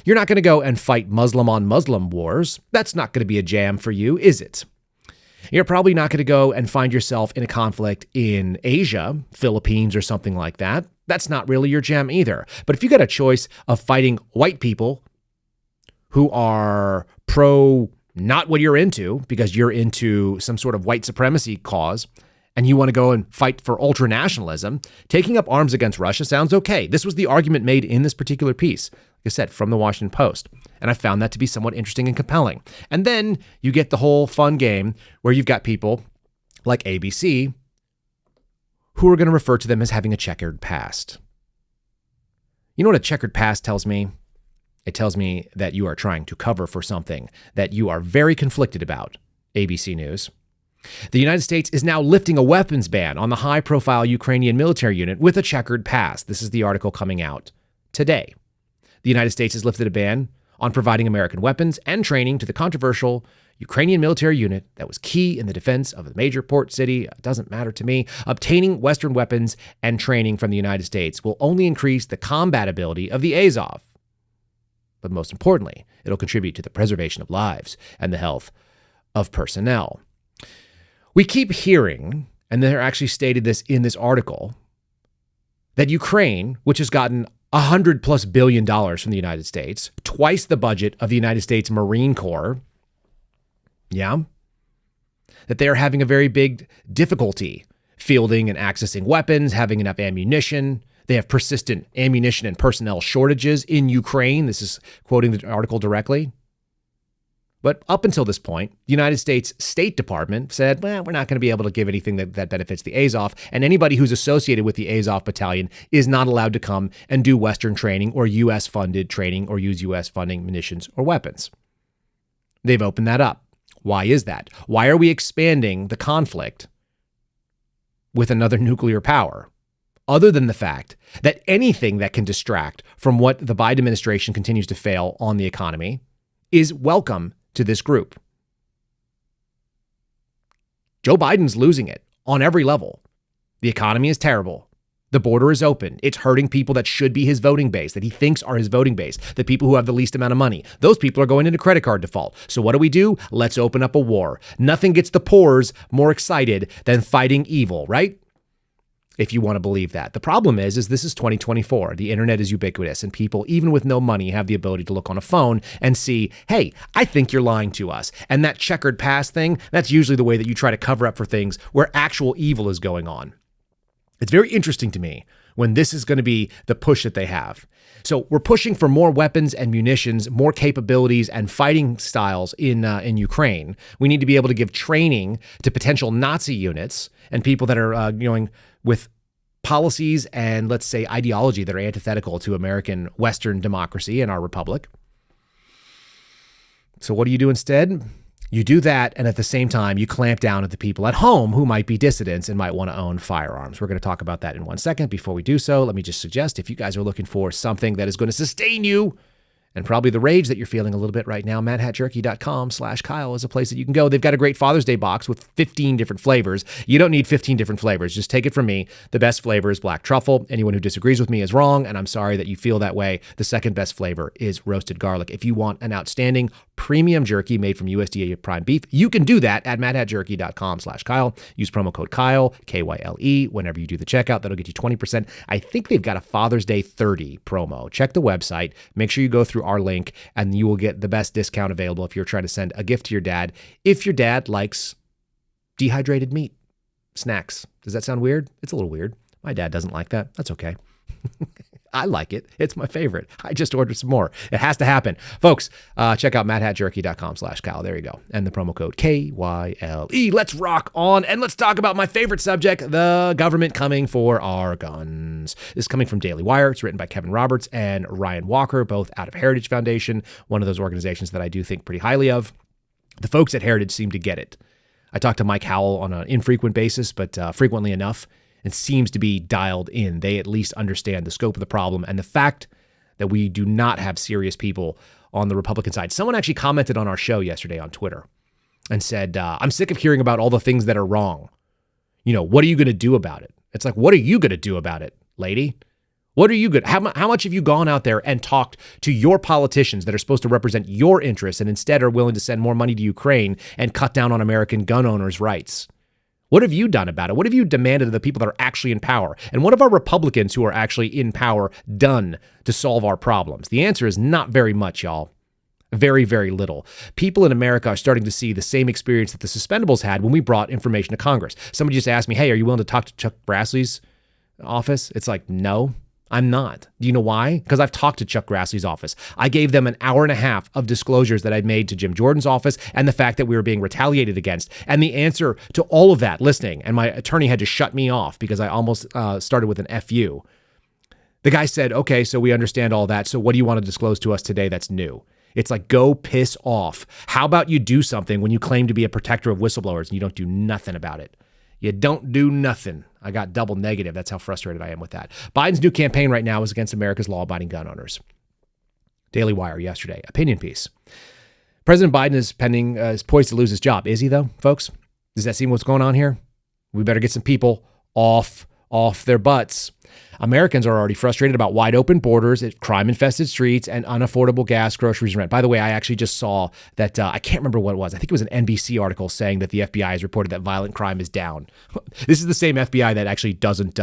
You're not going to go and fight Muslim on Muslim wars. That's not going to be a jam for you, is it? You're probably not going to go and find yourself in a conflict in Asia, Philippines or something like that. That's not really your jam either. But if you got a choice of fighting white people who are pro not what you're into because you're into some sort of white supremacy cause, and you want to go and fight for ultranationalism, taking up arms against Russia sounds okay. This was the argument made in this particular piece, like I said, from the Washington Post. And I found that to be somewhat interesting and compelling. And then you get the whole fun game where you've got people like ABC who are going to refer to them as having a checkered past. You know what a checkered past tells me? It tells me that you are trying to cover for something that you are very conflicted about, ABC News. The United States is now lifting a weapons ban on the high-profile Ukrainian military unit with a checkered past. This is the article coming out today. The United States has lifted a ban on providing American weapons and training to the controversial Ukrainian military unit that was key in the defense of a major port city. It doesn't matter to me. Obtaining Western weapons and training from the United States will only increase the combat ability of the Azov. But most importantly, it'll contribute to the preservation of lives and the health of personnel. We keep hearing, and they're actually stated this in this article, that Ukraine, which has gotten $100+ billion from the United States, twice the budget of the United States Marine Corps, that they are having a very big difficulty fielding and accessing weapons, having enough ammunition. They have persistent ammunition and personnel shortages in Ukraine. This is quoting the article directly. But up until this point, the United States State Department said, well, we're not going to be able to give anything that benefits the Azov, and anybody who's associated with the Azov battalion is not allowed to come and do Western training or U.S.-funded training or use U.S. funding munitions or weapons. They've opened that up. Why is that? Why are we expanding the conflict with another nuclear power? Other than the fact that anything that can distract from what the Biden administration continues to fail on the economy is welcome to this group. Joe Biden's losing it on every level. The economy is terrible. The border is open. It's hurting people that should be his voting base, that he thinks are his voting base, the people who have the least amount of money. Those people are going into credit card default. So what do? Let's open up a war. Nothing gets the poors more excited than fighting evil, right? if you want to believe that. The problem is this is 2024. The internet is ubiquitous, and people, even with no money, have the ability to look on a phone and see, hey, I think you're lying to us. And that checkered past thing, that's usually the way that you try to cover up for things where actual evil is going on. It's very interesting to me when this is going to be the push that they have. So we're pushing for more weapons and munitions, more capabilities and fighting styles in Ukraine. We need to be able to give training to potential Nazi units and people that are going with policies and, let's say, ideology that are antithetical to American Western democracy and our republic. So what do you do instead? You do that, and at the same time, you clamp down at the people at home who might be dissidents and might want to own firearms. We're going to talk about that in 1 second. Before we do so, let me just suggest, if you guys are looking for something that is going to sustain you and probably the rage that you're feeling a little bit right now, madhatjerky.com/Kyle is a place that you can go. They've got a great Father's Day box with 15 different flavors. You don't need 15 different flavors. Just take it from me. The best flavor is black truffle. Anyone who disagrees with me is wrong, and I'm sorry that you feel that way. The second best flavor is roasted garlic. If you want an outstanding premium jerky made from USDA prime beef, you can do that at madhatjerky.com/Kyle. Use promo code Kyle, Kyle, whenever you do the checkout. That'll get you 20%. I think they've got a Father's Day 30 promo. Check the website. Make sure you go through our link, and you will get the best discount available if you're trying to send a gift to your dad. If your dad likes dehydrated meat snacks. Does that sound weird? It's a little weird. My dad doesn't like that. That's okay. I like it. It's my favorite. I just ordered some more. It has to happen. Folks, check out madhatjerky.com/Kyle. There you go. And the promo code KYLE. Let's rock on and let's talk about my favorite subject, the government coming for our guns. This is coming from Daily Wire. It's written by Kevin Roberts and Ryan Walker, both out of Heritage Foundation, one of those organizations that I do think pretty highly of. The folks at Heritage seem to get it. I talk to Mike Howell on an infrequent basis, but frequently enough. It seems to be dialed in. They at least understand the scope of the problem and the fact that we do not have serious people on the Republican side. Someone actually commented on our show yesterday on Twitter and said, I'm sick of hearing about all the things that are wrong. You know, what are you going to do about it? It's like, what are you going to do about it, lady? What are you good? How much have you gone out there and talked to your politicians that are supposed to represent your interests and instead are willing to send more money to Ukraine and cut down on American gun owners' rights? What have you done about it? What have you demanded of the people that are actually in power? And what have our Republicans who are actually in power done to solve our problems? The answer is not very much, y'all. Very, very little. People in America are starting to see the same experience that the suspendables had when we brought information to Congress. Somebody just asked me, hey, are you willing to talk to Chuck Grassley's office? It's like, no, I'm not. Do you know why? Because I've talked to Chuck Grassley's office. I gave them an hour and a half of disclosures that I'd made to Jim Jordan's office and the fact that we were being retaliated against. And the answer to all of that, listening, and my attorney had to shut me off because I almost started with an FU. The guy said, okay, so we understand all that. So what do you want to disclose to us today that's new? It's like, go piss off. How about you do something when you claim to be a protector of whistleblowers and you don't do nothing about it? You don't do nothing. I got double negative. That's how frustrated I am with that. Biden's new campaign right now is against America's law-abiding gun owners. Daily Wire yesterday. Opinion piece. President Biden is poised to lose his job. Is he, though, folks? Does that seem what's going on here? We better get some people off their butts. Americans are already frustrated about wide open borders, crime-infested streets, and unaffordable gas, groceries, and rent. By the way, I actually just saw that, I can't remember what it was. I think it was an NBC article saying that the FBI has reported that violent crime is down. This is the same FBI that actually doesn't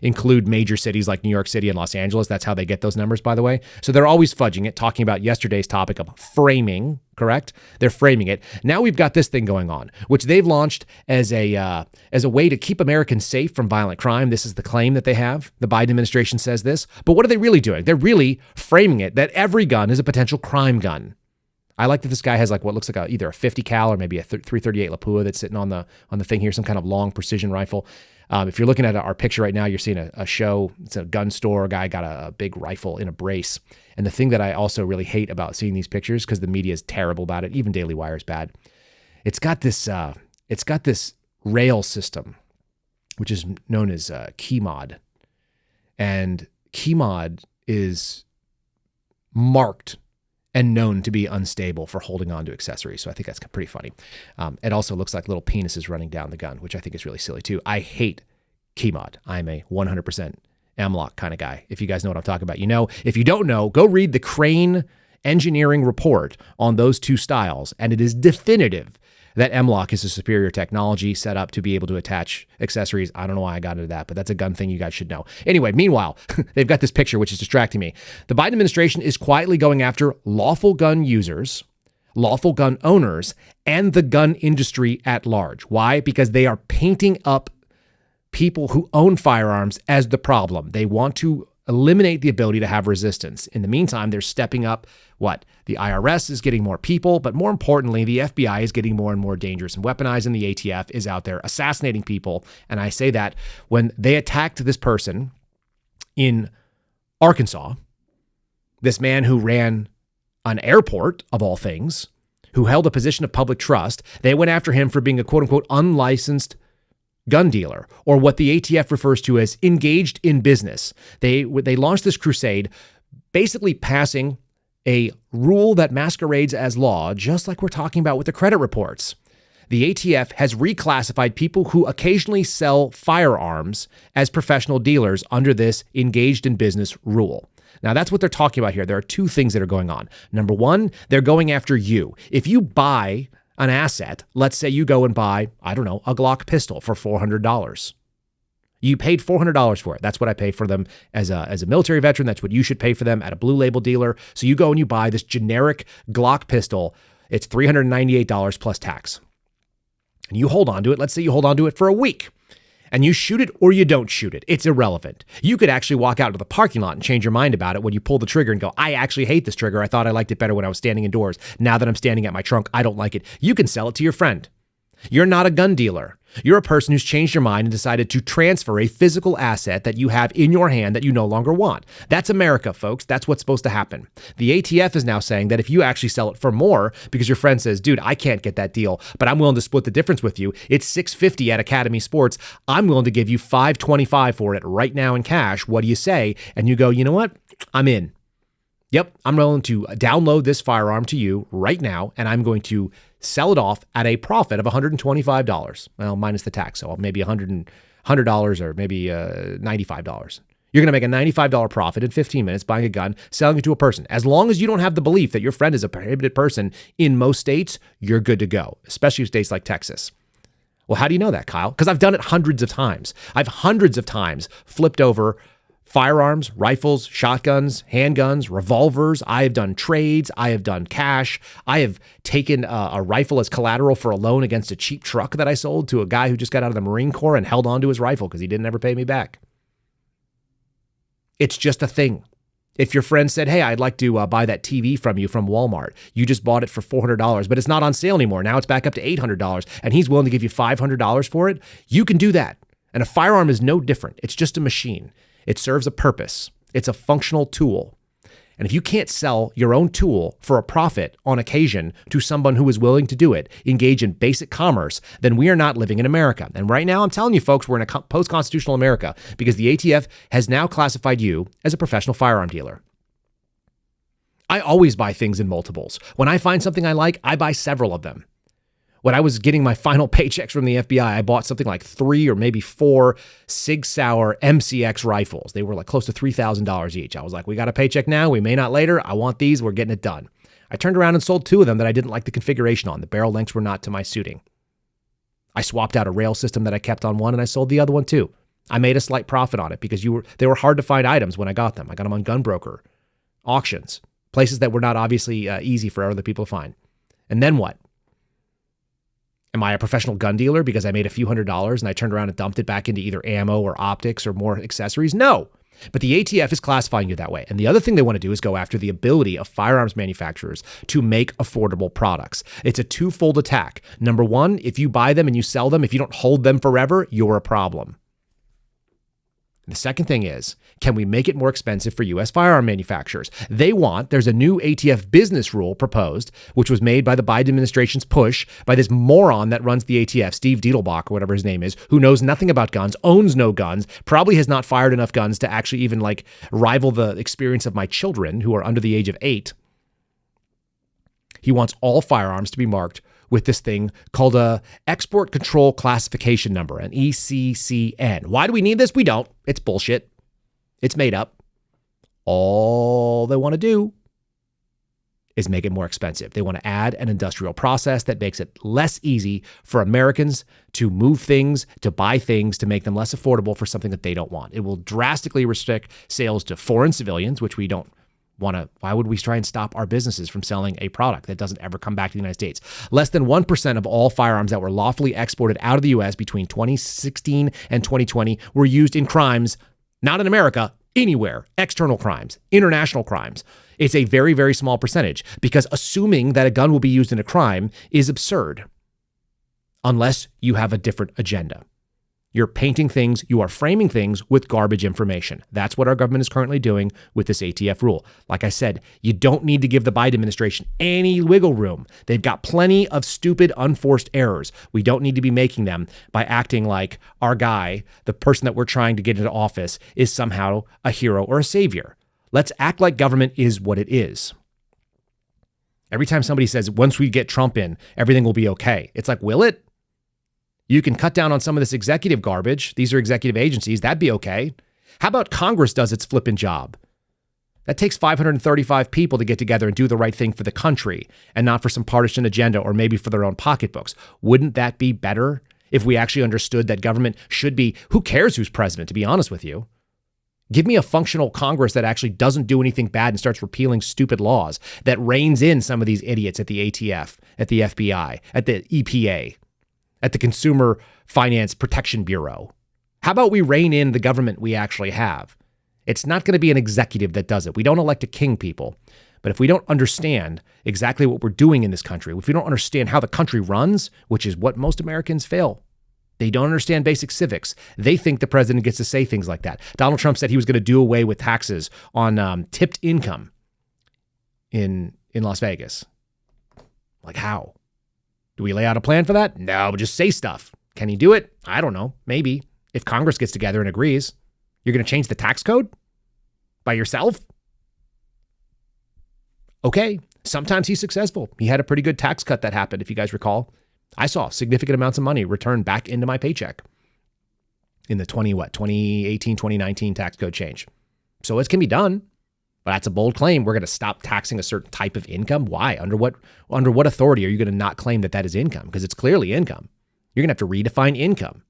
include major cities like New York City and Los Angeles. That's how they get those numbers, by the way. So they're always fudging it, talking about yesterday's topic of framing, correct? They're framing it. Now we've got this thing going on, which they've launched as a way to keep Americans safe from violent crime. This is the claim that they have. The Biden administration says this, but what are they really doing? They're really framing it that every gun is a potential crime gun. I like that this guy has like what looks like either a 50 cal or maybe a 338 Lapua that's sitting on the thing here, some kind of long precision rifle. If you're looking at our picture right now, you're seeing a show. It's a gun store. A guy got a big rifle in a brace. And the thing that I also really hate about seeing these pictures, because the media is terrible about it, even Daily Wire is bad. It's got this rail system, which is known as key mod. And key mod is marked and known to be unstable for holding on to accessories. So I think that's pretty funny. It also looks like little penises running down the gun, which I think is really silly too. I hate key mod. I'm a 100% M-lock kind of guy. If you guys know what I'm talking about, you know. If you don't know, go read the Crane engineering report on those two styles. And it is definitive that M-Lock is a superior technology set up to be able to attach accessories. I don't know why I got into that, but that's a gun thing you guys should know. Anyway, meanwhile, they've got this picture, which is distracting me. The Biden administration is quietly going after lawful gun users, lawful gun owners, and the gun industry at large. Why? Because they are painting up people who own firearms as the problem. They want to eliminate the ability to have resistance. In the meantime, they're stepping up what? The IRS is getting more people, but more importantly, the FBI is getting more and more dangerous and weaponized, and the ATF is out there assassinating people. And I say that when they attacked this person in Arkansas, this man who ran an airport, of all things, who held a position of public trust, they went after him for being a quote-unquote unlicensed gun dealer, or what the ATF refers to as engaged in business. They launched this crusade, basically passing a rule that masquerades as law, just like we're talking about with the credit reports. The ATF has reclassified people who occasionally sell firearms as professional dealers under this engaged in business rule. Now, that's what they're talking about here. There are two things that are going on. Number one, they're going after you. If you buy an asset, let's say you go and buy, I don't know, a Glock pistol for $400. You paid $400 for it. That's what I pay for them as a military veteran. That's what you should pay for them at a blue label dealer. So you go and you buy this generic Glock pistol. It's $398 plus tax. And you hold on to it. Let's say you hold on to it for a week. And you shoot it or you don't shoot it. It's irrelevant. You could actually walk out to the parking lot and change your mind about it when you pull the trigger and go, I actually hate this trigger. I thought I liked it better when I was standing indoors. Now that I'm standing at my trunk, I don't like it. You can sell it to your friend. You're not a gun dealer. You're a person who's changed your mind and decided to transfer a physical asset that you have in your hand that you no longer want. That's America, folks. That's what's supposed to happen. The ATF is now saying that if you actually sell it for more because your friend says, dude, I can't get that deal, but I'm willing to split the difference with you. It's $650 at Academy Sports. I'm willing to give you $525 for it right now in cash. What do you say? And you go, you know what? I'm in. Yep, I'm willing to download this firearm to you right now, and I'm going to sell it off at a profit of $125. Well, minus the tax, so maybe $100 or maybe $95. You're going to make a $95 profit in 15 minutes buying a gun, selling it to a person. As long as you don't have the belief that your friend is a prohibited person in most states, you're good to go, especially states like Texas. Well, how do you know that, Kyle? Because I've done it hundreds of times. I've hundreds of times flipped over firearms, rifles, shotguns, handguns, revolvers. I have done trades. I have done cash. I have taken a rifle as collateral for a loan against a cheap truck that I sold to a guy who just got out of the Marine Corps and held on to his rifle because he didn't ever pay me back. It's just a thing. If your friend said, hey, I'd like to buy that TV from you from Walmart, you just bought it for $400, but it's not on sale anymore. Now it's back up to $800 and he's willing to give you $500 for it. You can do that. And a firearm is no different. It's just a machine. It serves a purpose. It's a functional tool. And if you can't sell your own tool for a profit on occasion to someone who is willing to do it, engage in basic commerce, then we are not living in America. And right now, I'm telling you folks, we're in a post-constitutional America because the ATF has now classified you as a professional firearm dealer. I always buy things in multiples. When I find something I like, I buy several of them. When I was getting my final paychecks from the FBI, I bought something like 3 or maybe 4 Sig Sauer MCX rifles. They were like close to $3,000 each. I was like, we got a paycheck now. We may not later. I want these. We're getting it done. I turned around and sold 2 of them that I didn't like the configuration on. The barrel lengths were not to my suiting. I swapped out a rail system that I kept on one and I sold the other one too. I made a slight profit on it because they were hard to find items when I got them. I got them on Gunbroker, auctions, places that were not obviously easy for other people to find. And then what? Am I a professional gun dealer because I made a few $100s and I turned around and dumped it back into either ammo or optics or more accessories? No. But the ATF is classifying you that way. And the other thing they want to do is go after the ability of firearms manufacturers to make affordable products. It's a twofold attack. Number one, if you buy them and you sell them, if you don't hold them forever, you're a problem. The second thing is, can we make it more expensive for U.S. firearm manufacturers? There's a new ATF business rule proposed, which was made by the Biden administration's push by this moron that runs the ATF, Steve Diedelbach, or whatever his name is, who knows nothing about guns, owns no guns, probably has not fired enough guns to actually even rival the experience of my children who are under the age of 8. He wants all firearms to be marked with this thing called a Export Control Classification Number, an ECCN. Why do we need this? We don't. It's bullshit. It's made up. All they want to do is make it more expensive. They want to add an industrial process that makes it less easy for Americans to move things, to buy things, to make them less affordable for something that they don't want. It will drastically restrict sales to foreign civilians, which we don't want to. Why would we try and stop our businesses from selling a product that doesn't ever come back to the United States? Less than 1% of all firearms that were lawfully exported out of the U.S. between 2016 and 2020 were used in crimes, not in America, anywhere, external crimes, international crimes. It's a very, very small percentage because assuming that a gun will be used in a crime is absurd unless you have a different agenda. You're painting things, you are framing things with garbage information. That's what our government is currently doing with this ATF rule. Like I said, you don't need to give the Biden administration any wiggle room. They've got plenty of stupid, unforced errors. We don't need to be making them by acting like our guy, the person that we're trying to get into office, is somehow a hero or a savior. Let's act like government is what it is. Every time somebody says, once we get Trump in, everything will be okay. It's like, will it? You can cut down on some of this executive garbage. These are executive agencies. That'd be okay. How about Congress does its flipping job? That takes 535 people to get together and do the right thing for the country and not for some partisan agenda or maybe for their own pocketbooks. Wouldn't that be better if we actually understood that government should be, who cares who's president, to be honest with you? Give me a functional Congress that actually doesn't do anything bad and starts repealing stupid laws, that reins in some of these idiots at the ATF, at the FBI, at the EPA, at the Consumer Finance Protection Bureau. How about we rein in the government we actually have? It's not going to be an executive that does it. We don't elect a king, people. But if we don't understand exactly what we're doing in this country, if we don't understand how the country runs, which is what most Americans fail, they don't understand basic civics. They think the president gets to say things like that. Donald Trump said he was going to do away with taxes on tipped income in Las Vegas. Like, how? Do we lay out a plan for that? No, but just say stuff. Can he do it? I don't know. Maybe. If Congress gets together and agrees. You're going to change the tax code by yourself? Okay. Sometimes he's successful. He had a pretty good tax cut that happened, if you guys recall. I saw significant amounts of money returned back into my paycheck in the 2018, 2019 tax code change. So it can be done, but that's a bold claim. We're going to stop taxing a certain type of income. Why? Under what authority are you going to not claim that that is income? Because it's clearly income. You're going to have to redefine income,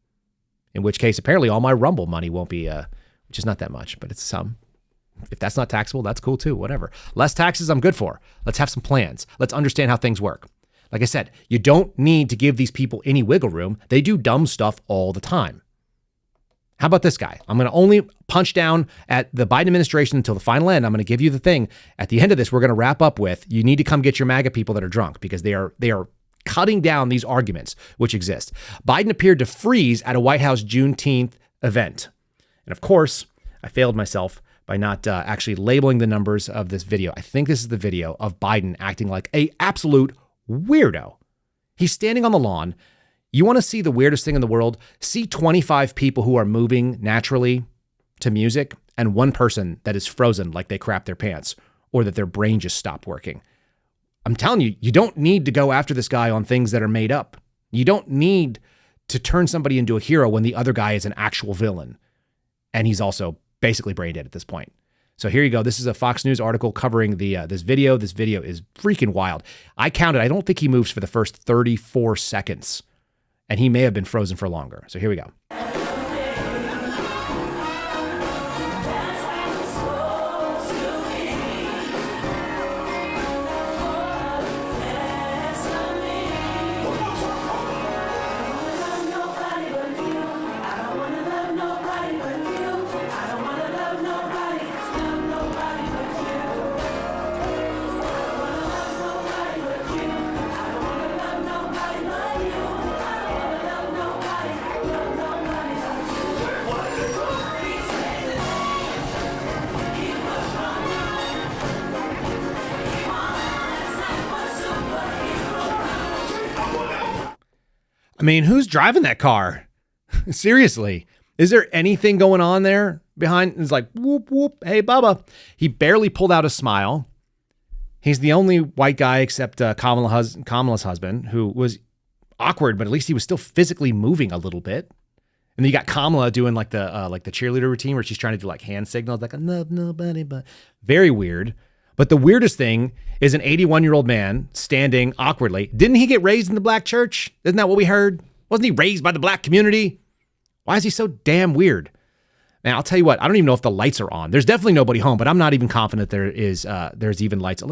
in which case apparently all my Rumble money won't be, which is not that much, but it's some. If that's not taxable, that's cool too, whatever. Less taxes, I'm good for. Let's have some plans. Let's understand how things work. Like I said, you don't need to give these people any wiggle room. They do dumb stuff all the time. How about this guy? I'm going to only punch down at the Biden administration until the final end. I'm going to give you the thing. At the end of this, we're going to wrap up with, you need to come get your MAGA people that are drunk because they are cutting down these arguments which exist. Biden appeared to freeze at a White House Juneteenth event. And of course, I failed myself by not actually labeling the numbers of this video. I think this is the video of Biden acting like an absolute weirdo. He's standing on the lawn. You want to see the weirdest thing in the world? See 25 people who are moving naturally to music and one person that is frozen like they crap their pants or that their brain just stopped working. I'm telling you, you don't need to go after this guy on things that are made up. You don't need to turn somebody into a hero when the other guy is an actual villain. And he's also basically brain dead at this point. So here you go. This is a Fox News article covering this video. This video is freaking wild. I counted. I don't think he moves for the first 34 seconds. And he may have been frozen for longer. So here we go. I mean, who's driving that car? Seriously. Is there anything going on there behind? It's like, whoop, whoop. Hey, Bubba. He barely pulled out a smile. He's the only white guy except Kamala's husband who was awkward, but at least he was still physically moving a little bit. And then you got Kamala doing like the cheerleader routine where she's trying to do like hand signals, like I love nobody, but very weird. But the weirdest thing is an 81-year-old man standing awkwardly. Didn't he get raised in the black church? Isn't that what we heard? Wasn't he raised by the black community? Why is he so damn weird? Man, I'll tell you what, I don't even know if the lights are on. There's definitely nobody home, but I'm not even confident there's even lights.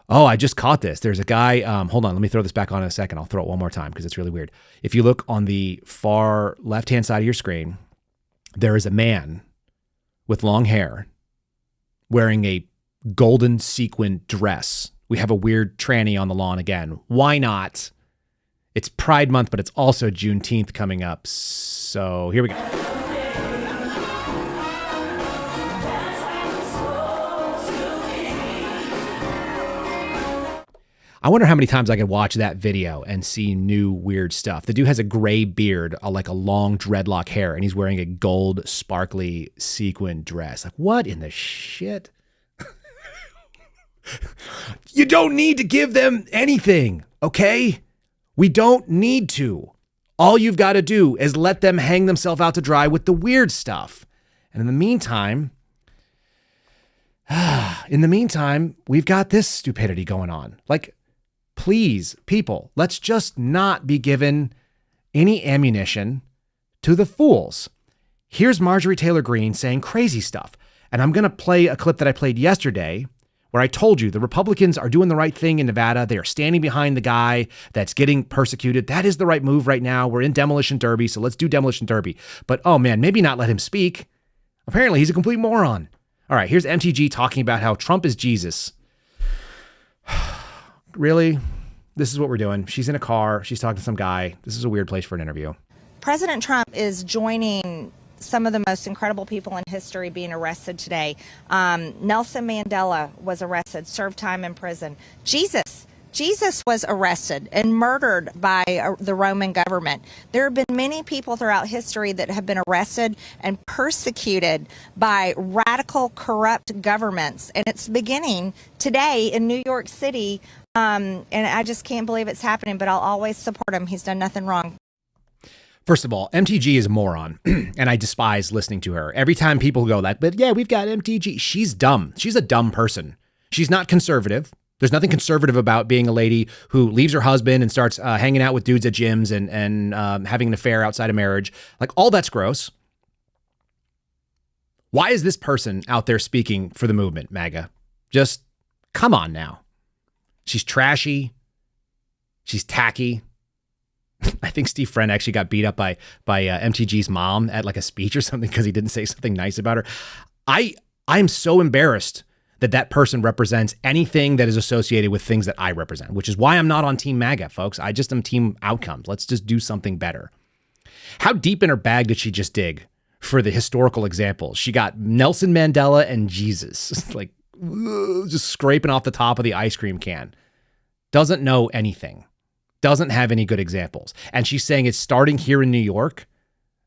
Oh, I just caught this. There's a guy, hold on, let me throw this back on in a second. I'll throw it one more time because it's really weird. If you look on the far left-hand side of your screen, there is a man with long hair wearing a golden sequin dress. We have a weird tranny on the lawn again. Why not? It's Pride Month, but it's also Juneteenth coming up. So here we go. I wonder how many times I could watch that video and see new weird stuff. The dude has a gray beard, like a long dreadlock hair, and he's wearing a gold sparkly sequin dress. Like, what in the shit? You don't need to give them anything, okay? We don't need to. All you've got to do is let them hang themselves out to dry with the weird stuff. And in the meantime, we've got this stupidity going on. Like, please, people, let's just not be given any ammunition to the fools. Here's Marjorie Taylor Greene saying crazy stuff. And I'm going to play a clip that I played yesterday where I told you the Republicans are doing the right thing in Nevada. They are standing behind the guy that's getting persecuted. That is the right move right now. We're in demolition derby, so let's do demolition derby. But, oh man, maybe not let him speak. Apparently, he's a complete moron. All right, here's MTG talking about how Trump is Jesus. Really? This is what we're doing. She's in a car. She's talking to some guy. This is a weird place for an interview. President Trump is joining some of the most incredible people in history being arrested today. Nelson Mandela was arrested, served time in prison. Jesus was arrested and murdered by the Roman government. There have been many people throughout history that have been arrested and persecuted by radical, corrupt governments. And it's beginning today in New York City. And I just can't believe it's happening, but I'll always support him. He's done nothing wrong. First of all, MTG is a moron, and I despise listening to her. Every time people go like, but yeah, we've got MTG. She's dumb. She's a dumb person. She's not conservative. There's nothing conservative about being a lady who leaves her husband and starts hanging out with dudes at gyms and having an affair outside of marriage. Like, all that's gross. Why is this person out there speaking for the movement, MAGA? Just come on now. She's trashy. She's tacky. I think Steve Friend actually got beat up by MTG's mom at like a speech or something because he didn't say something nice about her. I'm so embarrassed that person represents anything that is associated with things that I represent, which is why I'm not on Team MAGA, folks. I just am Team Outcomes. Let's just do something better. How deep in her bag did she just dig for the historical examples? She got Nelson Mandela and Jesus, like just scraping off the top of the ice cream can. Doesn't know anything. Doesn't have any good examples. And she's saying it's starting here in New York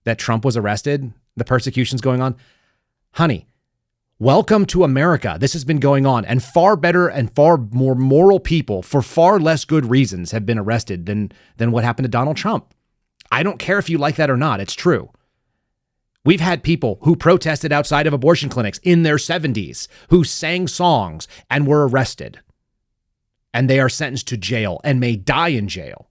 that Trump was arrested. The persecution's going on. Honey, welcome to America. This has been going on, and far better and far more moral people for far less good reasons have been arrested than what happened to Donald Trump. I don't care if you like that or not. It's true. We've had people who protested outside of abortion clinics in their 70s, who sang songs and were arrested. And they are sentenced to jail and may die in jail.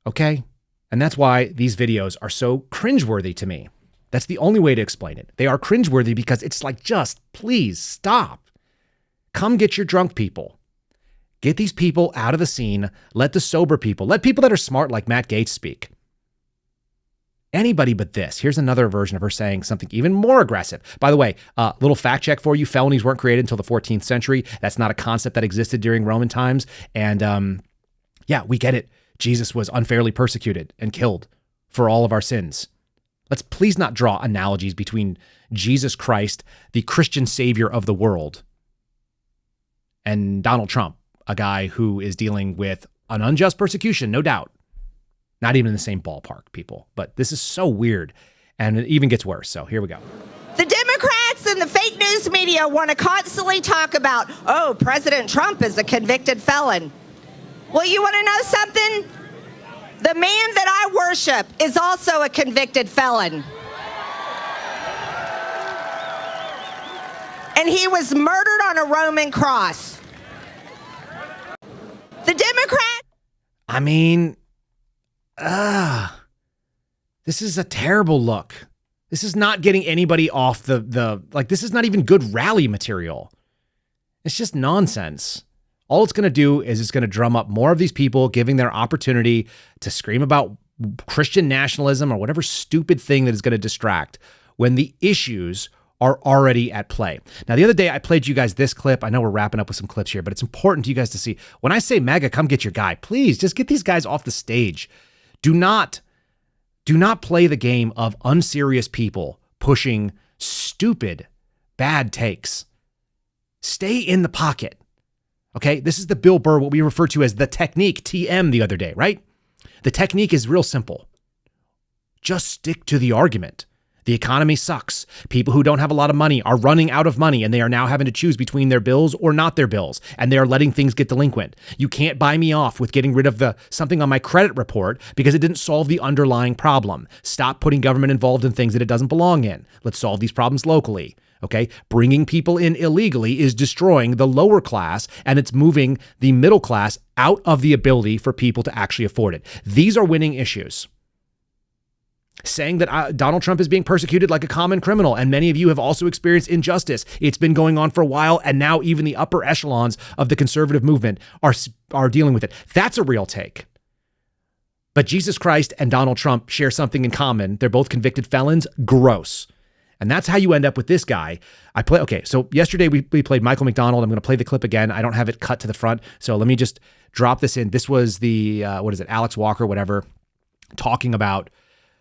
Okay? And that's why these videos are so cringeworthy to me. That's the only way to explain it. They are cringeworthy because it's like, just please stop. Come get your drunk people. Get these people out of the scene. Let the sober people, let people that are smart like Matt Gaetz speak. Anybody but this. Here's another version of her saying something even more aggressive. By the way, little fact check for you. Felonies weren't created until the 14th century. That's not a concept that existed during Roman times. And yeah, we get it. Jesus was unfairly persecuted and killed for all of our sins. Let's please not draw analogies between Jesus Christ, the Christian savior of the world, and Donald Trump, a guy who is dealing with an unjust persecution, no doubt. Not even in the same ballpark, people. But this is so weird, and it even gets worse. So here we go. The Democrats and the fake news media want to constantly talk about, oh, President Trump is a convicted felon. Well, you want to know something? The man that I worship is also a convicted felon. And he was murdered on a Roman cross. The Democrat. I mean, this is a terrible look. This is not getting anybody off this is not even good rally material. It's just nonsense. All it's going to do is it's going to drum up more of these people giving their opportunity to scream about Christian nationalism or whatever stupid thing that is going to distract when the issues are already at play. Now, the other day I played you guys this clip. I know we're wrapping up with some clips here, but it's important to you guys to see. When I say MAGA, come get your guy, please just get these guys off the stage. Do not play the game of unserious people pushing stupid, bad takes. Stay in the pocket. Okay, this is the Bill Burr, what we refer to as the technique, TM, the other day, right? The technique is real simple. Just stick to the argument. The economy sucks. People who don't have a lot of money are running out of money, and they are now having to choose between their bills or not their bills, and they are letting things get delinquent. You can't buy me off with getting rid of something on my credit report because it didn't solve the underlying problem. Stop putting government involved in things that it doesn't belong in. Let's solve these problems locally. Okay, bringing people in illegally is destroying the lower class, and it's moving the middle class out of the ability for people to actually afford it. These are winning issues. Saying that Donald Trump is being persecuted like a common criminal, and many of you have also experienced injustice. It's been going on for a while, and now even the upper echelons of the conservative movement are dealing with it. That's a real take. But Jesus Christ and Donald Trump share something in common. They're both convicted felons. Gross. And that's how you end up with this guy. So yesterday we played Michael McDonald. I'm going to play the clip again. I don't have it cut to the front. So let me just drop this in. This was the, Alex Walker, whatever, talking about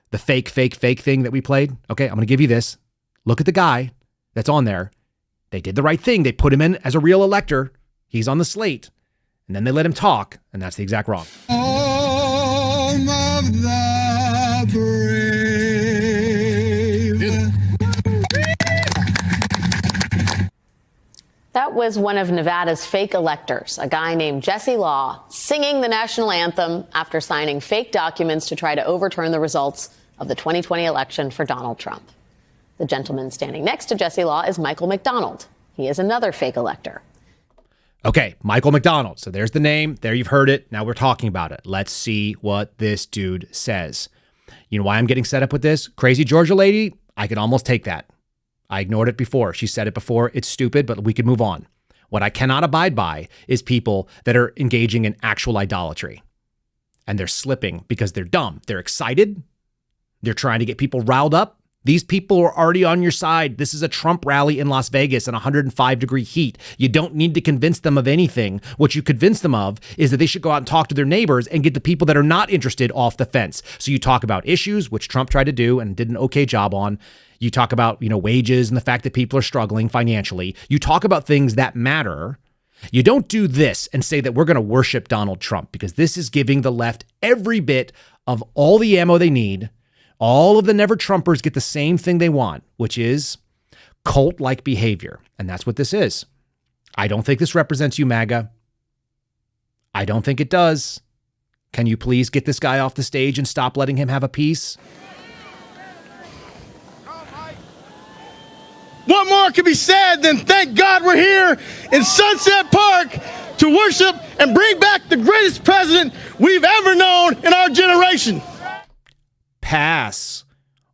the fake thing that we played. Okay, I'm going to give you this. Look at the guy that's on there. They did the right thing. They put him in as a real elector. He's on the slate. And then they let him talk. And that's the exact wrong. Home of the brave. That was one of Nevada's fake electors, a guy named Jesse Law, singing the national anthem after signing fake documents to try to overturn the results of the 2020 election for Donald Trump. The gentleman standing next to Jesse Law is Michael McDonald. He is another fake elector. Okay, Michael McDonald. So there's the name. There, you've heard it. Now we're talking about it. Let's see what this dude says. You know why I'm getting set up with this? Crazy Georgia lady, I can almost take that. I ignored it before. She said it before. It's stupid, but we can move on. What I cannot abide by is people that are engaging in actual idolatry. And they're slipping because they're dumb. They're excited. They're trying to get people riled up. These people are already on your side. This is a Trump rally in Las Vegas in 105-degree heat. You don't need to convince them of anything. What you convince them of is that they should go out and talk to their neighbors and get the people that are not interested off the fence. So you talk about issues, which Trump tried to do and did an okay job on. You talk about, wages and the fact that people are struggling financially. You talk about things that matter. You don't do this and say that we're going to worship Donald Trump, because this is giving the left every bit of all the ammo they need. All of the never Trumpers get the same thing they want, which is cult-like behavior. And that's what this is. I don't think this represents you, MAGA. I don't think it does. Can you please get this guy off the stage and stop letting him have a piece? What more can be said than thank God we're here in Sunset Park to worship and bring back the greatest president we've ever known in our generation. Pass.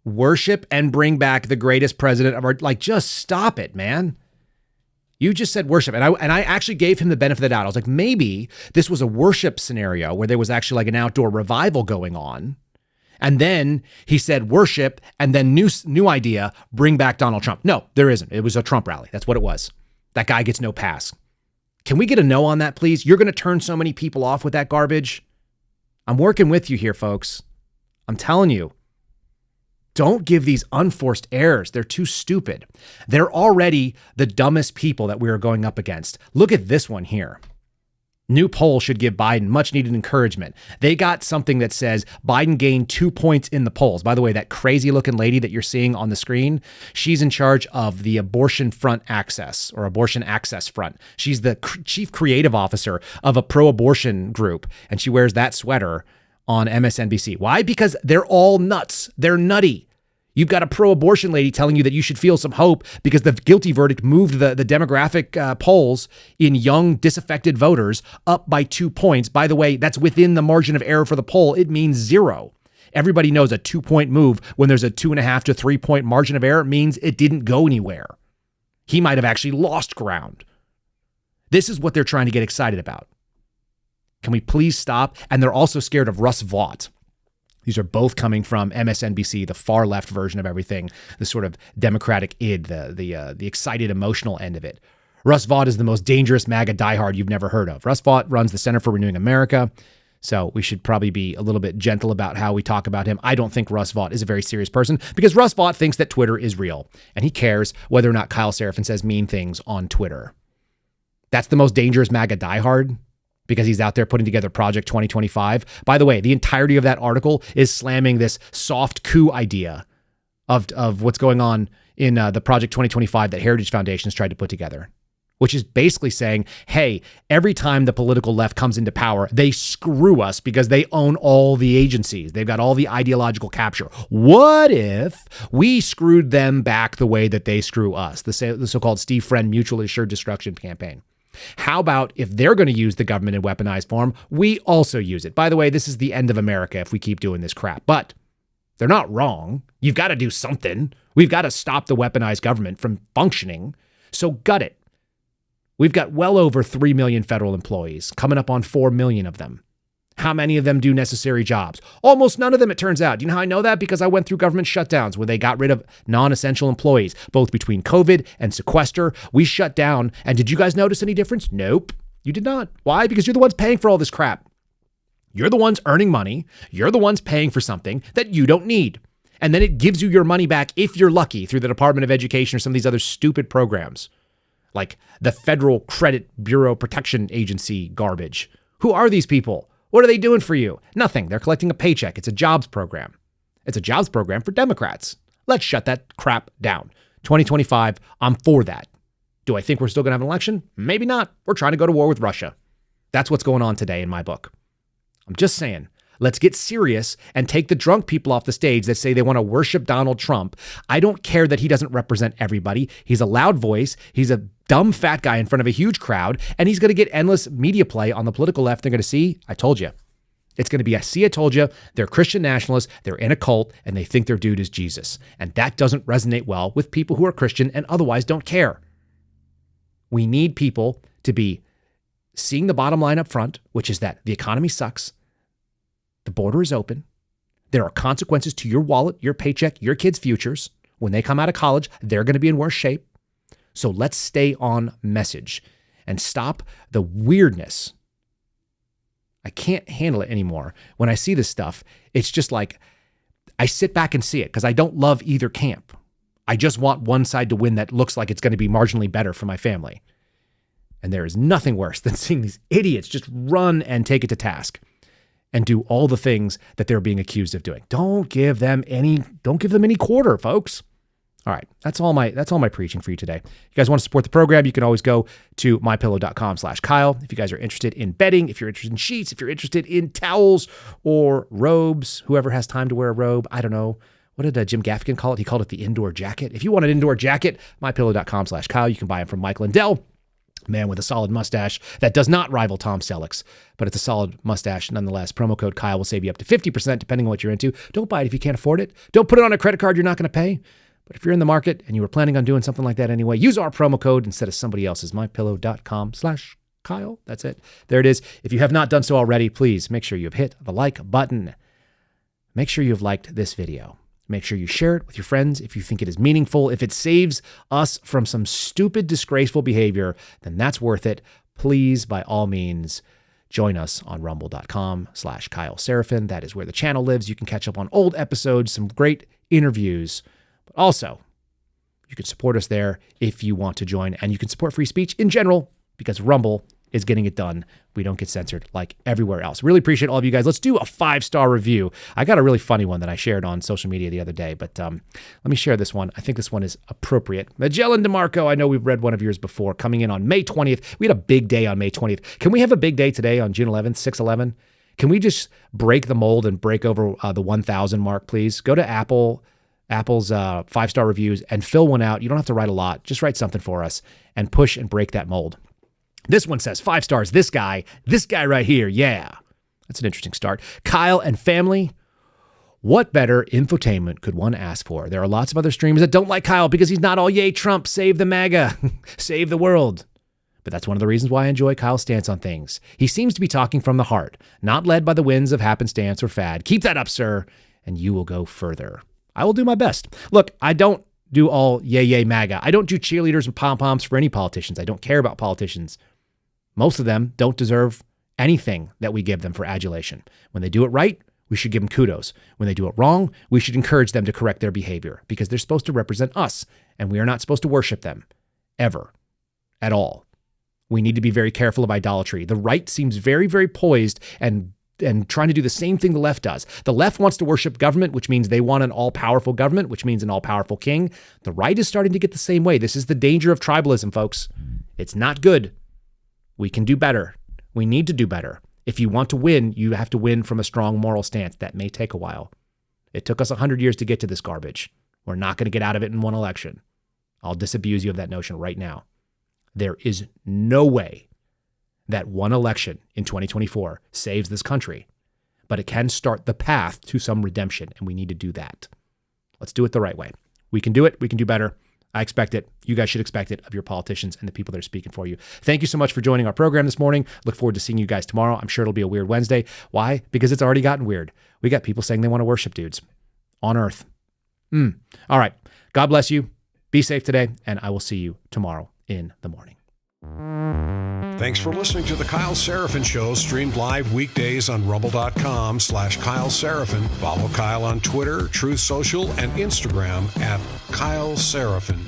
Worship and bring back the greatest president of our, just stop it, man. You just said worship. And I actually gave him the benefit of the doubt. I was like, maybe this was a worship scenario where there was actually an outdoor revival going on. And then he said worship, and then new idea, bring back Donald Trump. No, there isn't. It was a Trump rally. That's what it was. That guy gets no pass. Can we get a no on that, please? You're going to turn so many people off with that garbage. I'm working with you here, folks. I'm telling you. Don't give these unforced errors. They're too stupid. They're already the dumbest people that we are going up against. Look at this one here. New poll should give Biden much needed encouragement. They got something that says Biden gained 2 points in the polls. By the way, that crazy looking lady that you're seeing on the screen, she's in charge of the Abortion Front Access, or Abortion Access Front. She's the chief creative officer of a pro-abortion group, and she wears that sweater on MSNBC. Why? Because they're all nuts. They're nutty. You've got a pro-abortion lady telling you that you should feel some hope because the guilty verdict moved the demographic polls in young, disaffected voters up by 2 points. By the way, that's within the margin of error for the poll. It means 0. Everybody knows a 2-point move when there's a 2.5 to 3 point margin of error means it didn't go anywhere. He might have actually lost ground. This is what they're trying to get excited about. Can we please stop? And they're also scared of Russ Vought. These are both coming from MSNBC, the far left version of everything, the sort of Democratic id, the excited emotional end of it. Russ Vought is the most dangerous MAGA diehard you've never heard of. Russ Vought runs the Center for Renewing America, so we should probably be a little bit gentle about how we talk about him. I don't think Russ Vought is a very serious person because Russ Vought thinks that Twitter is real, and he cares whether or not Kyle Seraphin says mean things on Twitter. That's the most dangerous MAGA diehard, because he's out there putting together Project 2025. By the way, the entirety of that article is slamming this soft coup idea of what's going on in the Project 2025 that Heritage Foundation's tried to put together, which is basically saying, hey, every time the political left comes into power, they screw us because they own all the agencies. They've got all the ideological capture. What if we screwed them back the way that they screw us? The so-called Steve Friend Mutually Assured Destruction campaign. How about if they're going to use the government in weaponized form, we also use it? By the way, this is the end of America if we keep doing this crap. But they're not wrong. You've got to do something. We've got to stop the weaponized government from functioning. So gut it. We've got well over 3 million federal employees, coming up on 4 million of them. How many of them do necessary jobs? Almost none of them, it turns out. Do you know how I know that? Because I went through government shutdowns where they got rid of non-essential employees, both between COVID and sequester. We shut down. And did you guys notice any difference? Nope, you did not. Why? Because you're the ones paying for all this crap. You're the ones earning money. You're the ones paying for something that you don't need. And then it gives you your money back, if you're lucky, through the Department of Education or some of these other stupid programs, like the Federal Credit Bureau Protection Agency garbage. Who are these people? What are they doing for you? Nothing. They're collecting a paycheck. It's a jobs program. It's a jobs program for Democrats. Let's shut that crap down. 2025, I'm for that. Do I think we're still going to have an election? Maybe not. We're trying to go to war with Russia. That's what's going on today in my book. I'm just saying, let's get serious and take the drunk people off the stage that say they want to worship Donald Trump. I don't care that he doesn't represent everybody. He's a loud voice. He's a dumb fat guy in front of a huge crowd, and he's going to get endless media play on the political left. They're going to see, I told you. It's going to be, I told you. They're Christian nationalists. They're in a cult, and they think their dude is Jesus. And that doesn't resonate well with people who are Christian and otherwise don't care. We need people to be seeing the bottom line up front, which is that the economy sucks. The border is open. There are consequences to your wallet, your paycheck, your kids' futures. When they come out of college, they're going to be in worse shape. So let's stay on message and stop the weirdness. I can't handle it anymore. When I see this stuff, it's just like I sit back and see it because I don't love either camp. I just want one side to win that looks like it's going to be marginally better for my family. And there is nothing worse than seeing these idiots just run and take it to task and do all the things that they're being accused of doing. Don't give them any quarter, folks. All right, that's all my preaching for you today. If you guys want to support the program, you can always go to mypillow.com/Kyle. If you guys are interested in bedding, if you're interested in sheets, if you're interested in towels or robes, whoever has time to wear a robe, I don't know. What did Jim Gaffigan call it? He called it the indoor jacket. If you want an indoor jacket, mypillow.com/Kyle. You can buy them from Mike Lindell, man with a solid mustache that does not rival Tom Selleck's, but it's a solid mustache nonetheless. Promo code Kyle will save you up to 50% depending on what you're into. Don't buy it if you can't afford it. Don't put it on a credit card you're not going to pay. But if you're in the market and you were planning on doing something like that anyway, use our promo code instead of somebody else's, mypillow.com/Kyle. That's it. There it is. If you have not done so already, please make sure you have hit the like button. Make sure you have liked this video. Make sure you share it with your friends if you think it is meaningful. If it saves us from some stupid, disgraceful behavior, then that's worth it. Please, by all means, join us on rumble.com/Kyle Seraphin. That is where the channel lives. You can catch up on old episodes, some great interviews. But also, you can support us there if you want to join, and you can support free speech in general because Rumble is getting it done. We don't get censored like everywhere else. Really appreciate all of you guys. Let's do a 5-star review. I got a really funny one that I shared on social media the other day, but let me share this one. I think this one is appropriate. Magellan DeMarco, I know we've read one of yours before, coming in on May 20th. We had a big day on May 20th. Can we have a big day today on June 11th, 6/11? Can we just break the mold and break over the 1,000 mark, please? Go to Apple's 5-star reviews and fill one out. You don't have to write a lot. Just write something for us and push and break that mold. This one says 5 stars. This guy right here. Yeah, that's an interesting start. Kyle and family. What better infotainment could one ask for? There are lots of other streamers that don't like Kyle because he's not all yay Trump, save the MAGA, save the world. But that's one of the reasons why I enjoy Kyle's stance on things. He seems to be talking from the heart, not led by the winds of happenstance or fad. Keep that up, sir, and you will go further. I will do my best. Look, I don't do all yay MAGA. I don't do cheerleaders and pom-poms for any politicians. I don't care about politicians. Most of them don't deserve anything that we give them for adulation. When they do it right, we should give them kudos. When they do it wrong, we should encourage them to correct their behavior because they're supposed to represent us, and we are not supposed to worship them, ever, at all. We need to be very careful of idolatry. The right seems very, very poised and trying to do the same thing the left does. The left wants to worship government, which means they want an all-powerful government, which means an all-powerful king. The right is starting to get the same way. This is the danger of tribalism, folks. It's not good. We can do better. We need to do better. If you want to win, you have to win from a strong moral stance. That may take a while. It took us 100 years to get to this garbage. We're not going to get out of it in one election. I'll disabuse you of that notion right now. There is no way that one election in 2024 saves this country, but it can start the path to some redemption, and we need to do that. Let's do it the right way. We can do it. We can do better. I expect it. You guys should expect it of your politicians and the people that are speaking for you. Thank you so much for joining our program this morning. Look forward to seeing you guys tomorrow. I'm sure it'll be a weird Wednesday. Why? Because it's already gotten weird. We got people saying they want to worship dudes on Earth. All right. God bless you. Be safe today, and I will see you tomorrow in the morning. Thanks for listening to the Kyle Seraphin Show, streamed live weekdays on rumble.com/Kyle Seraphin. Follow Kyle on Twitter, Truth Social, and Instagram @Kyle Seraphin.